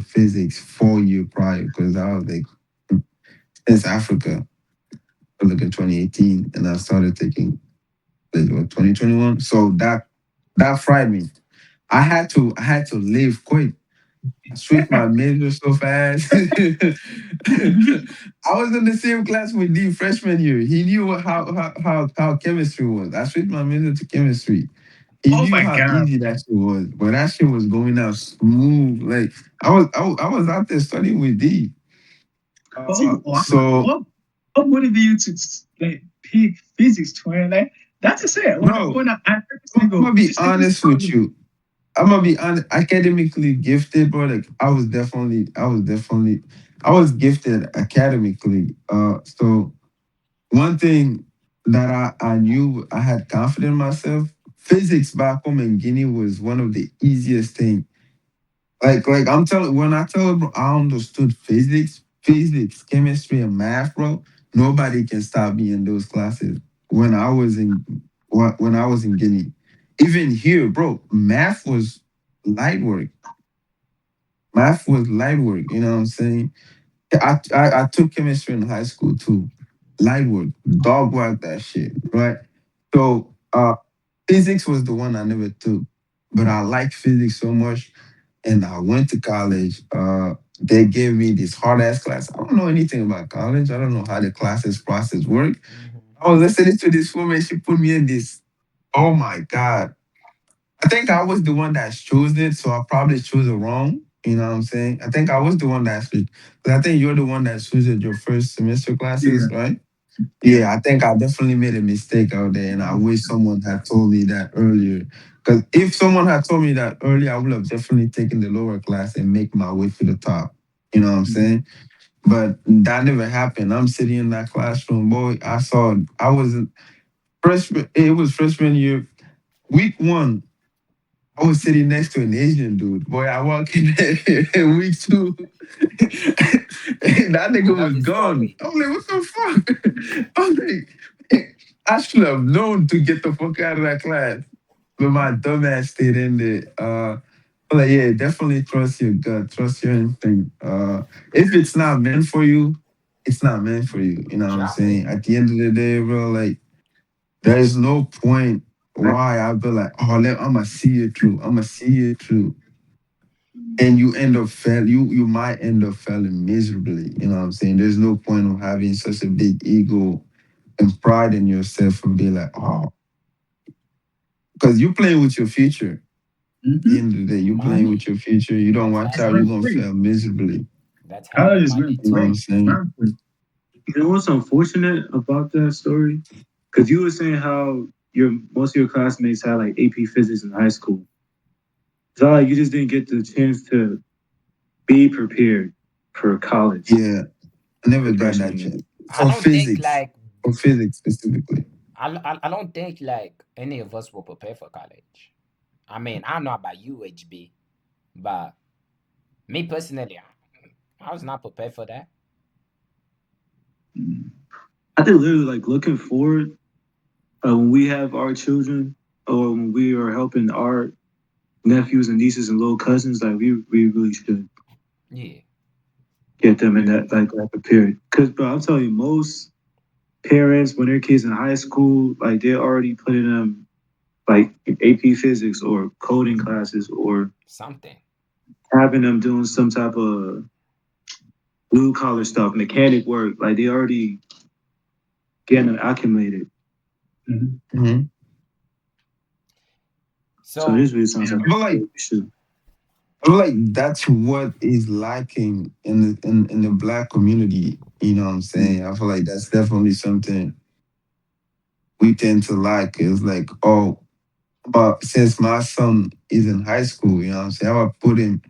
physics 4 year prior because I was like since Africa, like in 2018, and I started taking like what 2021. So that fried me. I had to leave quick. I switched my major so fast. I was in the same class with D freshman year. He knew how chemistry was. I switched my major to chemistry. He Oh knew my how god. easy that shit was, but that shit was going out smooth. Like I was out there studying with D. But So what motivated you to like pick physics, twin? Like that's just it. bro, When I purposely I'm go, gonna be just take this honest with problem. you. I'm gonna be honest. Academically gifted, bro. Like I was gifted academically. So one thing that I knew I had confidence in myself. Physics back home in Guinea was one of the easiest things. Like I'm telling when I tell you, bro, I understood physics, chemistry, and math, bro. Nobody can stop me in those classes. When I was in when I was in Guinea, even here, bro, math was light work. Math was light work. You know what I'm saying? I took chemistry in high school too. Light work, dog work, that shit, right? So physics was the one I never took, but I liked physics so much and I went to college. They gave me this hard ass class. I don't know anything about college. I don't know how the classes process work. Hmm. I was listening to this woman. She put me in this. Oh my god! I think I was the one that chose it, so I probably chose it wrong. You know what I'm saying? I think I was the one that actually. But I think you're the one that chose it your first semester classes, Yeah, right? yeah. Yeah, I think I definitely made a mistake out there, and I wish someone had told me that earlier. Because if someone had told me that earlier, I would have definitely taken the lower class and make my way to the top. You know what I'm Mhm. saying? But that never happened. I'm sitting in that classroom, boy. I was freshman. It was freshman year, week 1. I was sitting next to an Asian dude. Boy, I walk in there in week 2. That I nigga know was the gone. story. I'm like, what the fuck? I'm like, I should have known to get the fuck out of that class. But my dumb ass stayed in there. But like, yeah, definitely trust your gut, trust your instinct. If it's not meant for you, it's not meant for you. You know what I'm saying? Jamais. At the end of the day, bro, like there is no point why I be like, oh, I'm gonna see it through. I'm gonna see it through, and you end up fail. You might end up failing miserably. You know what I'm saying? There's no point of having such a big ego and pride in yourself and be like, oh, because you playing with your future. At the Mm-hmm. end of the day, you playing Money. with your future. You don't That's watch hella out, you're Very gonna money. free. fail miserably. That's hella College is very money You know what too. I'm free. saying? Very free. You know what's unfortunate about that story? Because you were saying how your most of your classmates had like AP Physics in high school. It's not like you just didn't get the chance to be prepared for college Yeah, I never your got freshman that year. chance I for don't think physics. like For physics specifically. I don't think like any of us were prepared for college. I mean, I don't know about you, HB, but me personally, I was not prepared for that. Mm. I think literally like looking forward when we have our children or when we are helping our nephews and nieces and little cousins, like we really should Yeah. get them in Yeah. that prepared. Because, bro, I'm telling you, most parents when their kids in high school, like they're already putting them like in AP Physics or coding classes or Something. having them doing some type of blue collar stuff, mechanic work. Like they already getting them acclimated. Mhm. Hmm. So So this really sounds Yeah. like I feel like we should. I feel like that's what is lacking in the black community. You know what I'm saying? I feel like that's definitely something we tend to lack. It's like, oh, but since my son is in high school, you know what I'm saying? I'm gonna put him.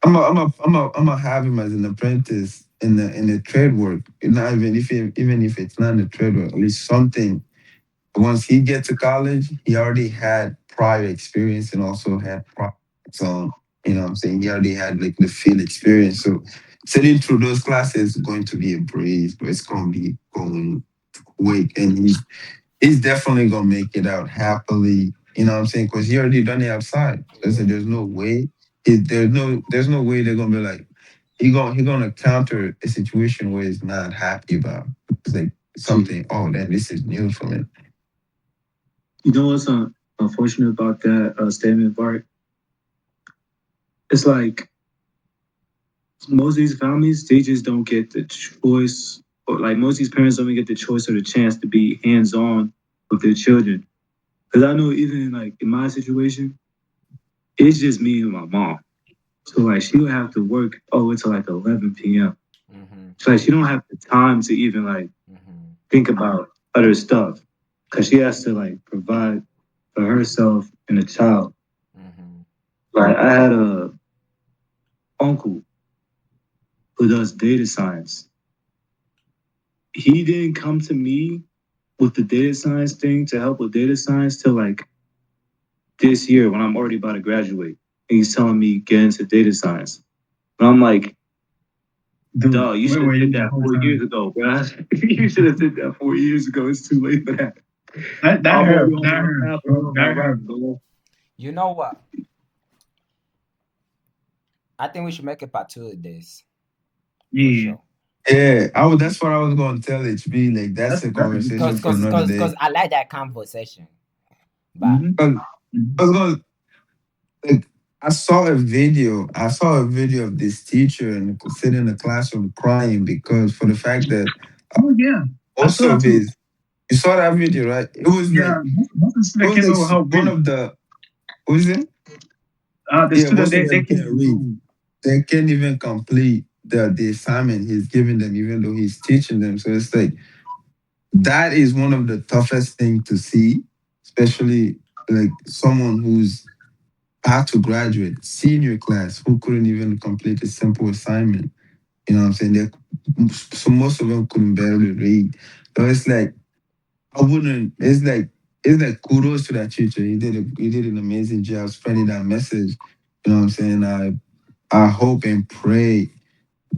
I'm gonna have him as an apprentice in the trade work. Not even if it's not in the trade work, at least something. Once he get to college, he already had prior experience and also had prior on. You know what I'm saying? He already had like the field experience. So sitting through those classes is going to be a breeze, but it's gonna be going quick. And he's definitely gonna make it out happily. You know what I'm saying? Because he already done it outside. So I said, yeah, there's no way. There's no way they're gonna be like he gonna counter a situation where he's not happy about. It's like See, something. Oh, then this is new for me. you know what's unfortunate about that statement, Bart? It's like most of these families, they just don't get the choice, or like most of these parents don't even get the choice or the chance to be hands on with their children. Because I know even like in my situation, it's just me and my mom. So like she would have to work all until like 11 p.m. mm-hmm, So like she don't have the time to even like mm-hmm, think about other stuff because she has to like provide for herself and a child. mm-hmm. Like I had a uncle who does data science. He didn't come to me with the data science thing to help with data science till like this year when I'm already about to graduate. And he's telling me get into data science. And I'm like, Dude, dog, you where should were have you did the that whole 4 years time? ago, bro. You should have did that 4 years ago. It's too late for that. That I'm already hurt. on That my hurt, path bro. of my That route, hurt. bro. You know what? I think we should make a part two of this for Yeah. sure. Yeah, that's what I was gonna tell HB. Like that's a That's a good conversation Cause, for topic. cause, another cause, day. cause I like that conversation. But Mm-hmm. 'Cause Mm-hmm. I was gonna like I saw a video of this teacher and sitting in the classroom crying because for the fact that Oh yeah. I most saw that of too. his you saw that video, right? Yeah, most of the It students was came like out with how one great. of the what is it? The Yeah, student most of they them can can't read. do. They can't even complete the assignment he's giving them, even though he's teaching them. So it's like that is one of the toughest thing to see, especially like someone who's about to graduate, senior class, who couldn't even complete a simple assignment. You know what I'm saying? So most of them couldn't barely read. So it's like I wouldn't. It's like kudos to that teacher. He did an amazing job spreading that message. You know what I'm saying? I hope and pray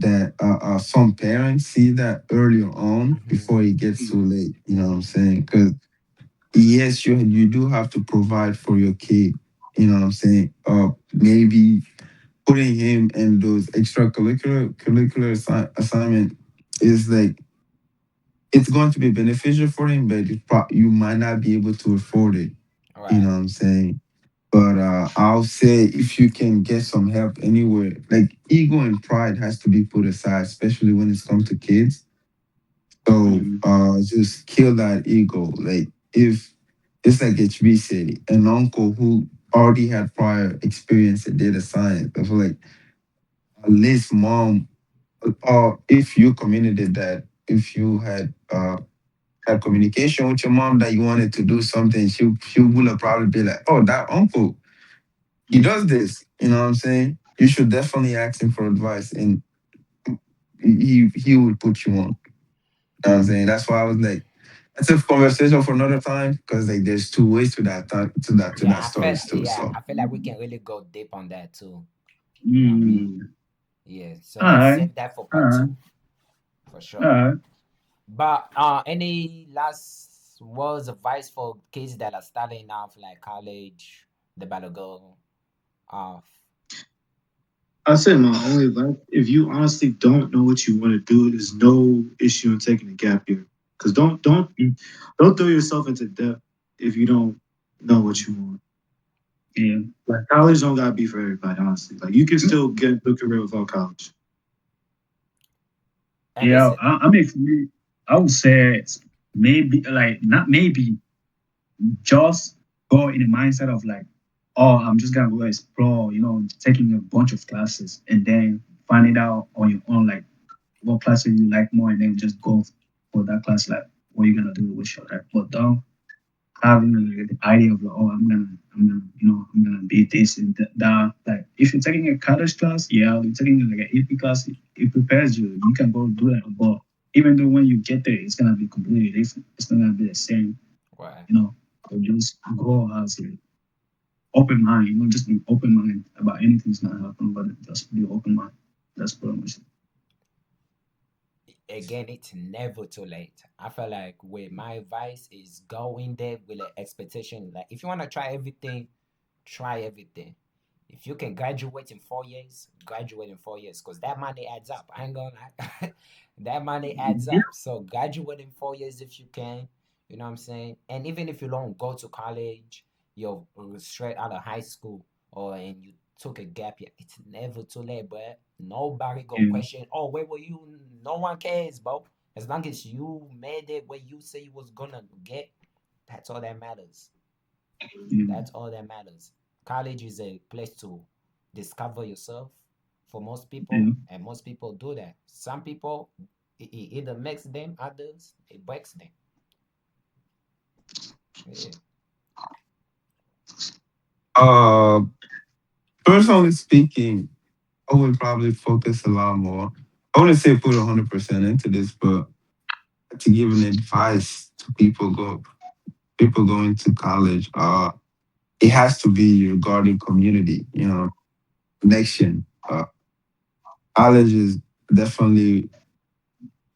that some parents see that earlier on Hmm. before it gets too Mm. late. You know what I'm Hmm. saying? Because yes, you do have to provide for your kid. You know what I'm saying? Maybe putting him in those curricular assignment is like it's going to be beneficial for him, but you might not be able to afford it. All You know right. what I'm saying? But I'll say if you can get some help anywhere, like ego and pride has to be put aside, especially when it's come to kids. So Mm. just kill that ego. Like if it's like HB said, an uncle who already had prior experience in data science, I feel like at least mom, or if you communicated that, if you had communication with your mom that you wanted to do something, she would have probably be like, oh, that uncle, he Mm. does this. You know what I'm saying? You should definitely ask him for advice, and he would put you on. You know what I'm saying? That's why I was like, that's a conversation for another time because like there's two ways to that to that stories too. So I feel like we can really go deep on that too. You know what I mean? Mm. Yeah. So All let's right, save that for all part right, two for all sure. right. But any last words of advice for kids that are starting off like college, they better go off. I say my only advice: if you honestly don't know what you want to do, there's no issue in taking a gap year. Because Mm, don't throw yourself into debt if you don't know what you want. yeah. Like college don't gotta be for everybody, honestly. Like you can Mm, still get a good career without college. And yeah, listen, I mean, for me, I would say it's maybe like not maybe, just go in the mindset of like, oh, I'm just gonna go explore, taking a bunch of classes and then find it out on your own, like what classes you like more, and then just go for that class, like what you're gonna do with your life. But don't having the idea of like, oh, I'm gonna be this and that. Like if you're taking a college class, yeah, you're taking like an AP class, it prepares you. You can go do that. But even though when you get there, it's gonna be completely different. It's not gonna be the same, right. you know. So just go as a open mind, just be open mind about anything's gonna happen, but just be open mind. That's pretty much it. Again, it's never too late. I feel like with my advice is go in there with an expectation. Like if you want to try everything. If you can graduate in 4 years, graduate in 4 years, because that money adds up. I ain't gonna lie. That money adds Yeah. up. So graduate in 4 years if you can. You know what I'm saying? And even if you don't go to college, you're straight out of high school or and you took a gap year, it's never too late, but nobody gonna Yeah, question, oh, where were you? No one cares, bro. As long as you made it where you say you was gonna get, that's all that matters. yeah, That's all that matters. College is a place to discover yourself for most yeah. people, and most people do that. Some people, it either makes them, others, it breaks them. Yeah. uh personally speaking, I would probably focus a lot more. I wouldn't say put 100% into this, but to give an advice to people going to college, it has to be regarding community, connection. College is definitely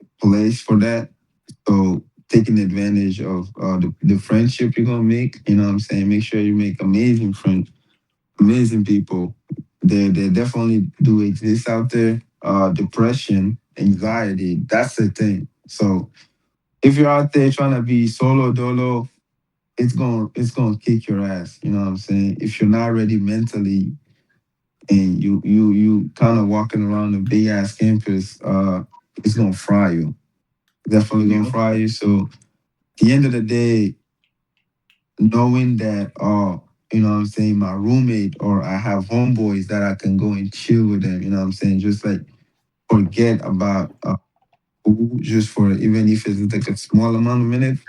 a place for that. So taking advantage of the friendship you're gonna make, you know what I'm saying? Make sure you make amazing friends, amazing people. They definitely do exist out there. Depression, anxiety, that's the thing. So if you're out there trying to be solo dolo, it's gonna kick your ass. You know what I'm saying? If you're not ready mentally and you kind of walking around a big ass campus, it's gonna fry you. Definitely gonna Yep. fry you. So at the end of the day, knowing that you know what I'm saying, my roommate or I have homeboys that I can go and chill with them, you know what I'm saying? Just like forget about school just for even if it's like a small amount of minutes,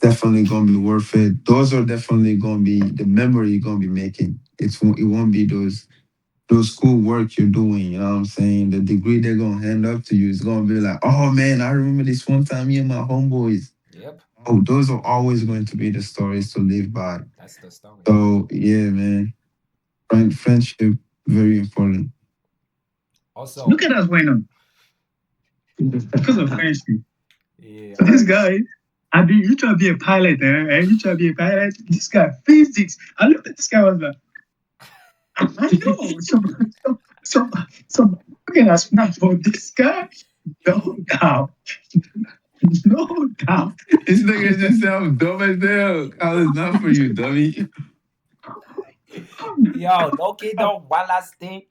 definitely gonna be worth it. Those are definitely gonna be the memory you're gonna be making. It won't be those school work you're doing, you know what I'm saying? The degree they're gonna hand up to you is gonna be like, oh man, I remember this one time me and my homeboys. Yep. Oh, those are always going to be the stories to live by. That's the story. So yeah, man, friendship very important. Look Also, at us right now. because of friendship. Yeah. So this guy, I mean, you try to be a pilot, and you try to be a pilot. This guy, physics. I looked at this guy, I was like, I know. So, so looking at snap for this guy, no doubt, no doubt. This nigga just sound dumb as hell. College not for you, dummy. Yo, okay though, one last thing.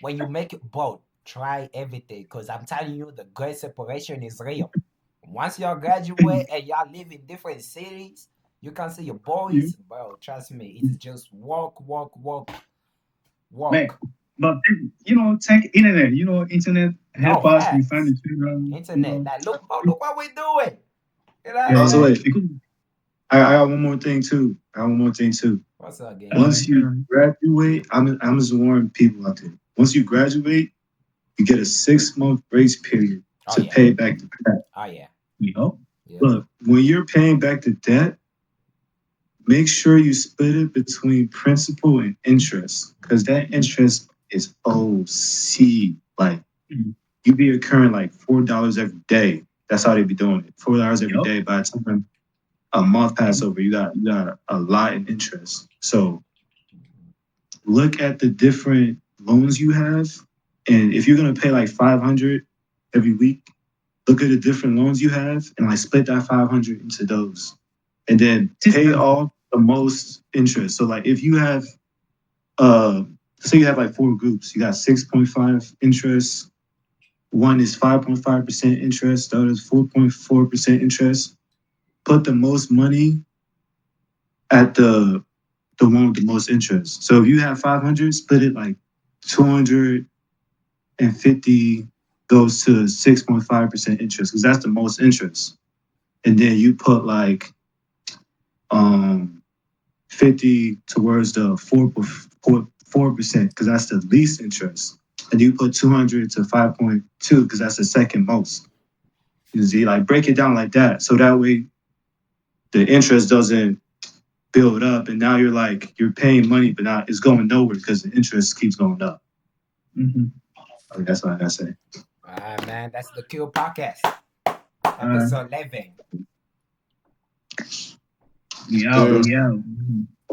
When you make it bold, try everything. Cause I'm telling you, the great separation is real. Once y'all graduate and y'all live in different cities, you can see your You, boys, bro. Trust me, it's just walk, walk, walk, man. walk. But tech internet, internet No help us. We find facts. the children, Internet. Like, look, bro, look what we're doing. You know what I'm yeah, Also, saying? wait, because I got one more thing too. I got one more thing too. What's up, gang? Once you graduate, I'm just warning people out there. Once you graduate, you get a 6 month grace period Oh to yeah. pay back the debt. Oh yeah. you know, Yeah. Look, when you're paying back the debt, make sure you split it between principal and interest, because that interest is OC. Like Mhm. you be occurring like $4 every day. That's how they be doing it. $4 every Yup. day. By the time a month pass over, you got a lot in interest. So look at the different loans you have, and if you're gonna pay like 500 every week, look at the different loans you have and like split that 500 into those, and then pay System. off the most interest. So like if you have uh say you have like four groups, you got 6.5 interest, one is 5.5% interest, the other is 4.4% interest. Put the most money at the one with the most interest. So if you have 500, split it like 250 goes to 6.5% interest because that's the most interest. And then you put like um 50 towards the 4% because that's the least interest. And you put 200 to 5.2 because that's the second most. You see, like break it down like that. So that way the interest doesn't build up and now you're paying money, but now it's going nowhere because the interest keeps going up. Mm-hmm. Like, that's what I say. All right, man. That's the Kill Podcast, Uh, episode 11. we out, Sir. we out. Mhm.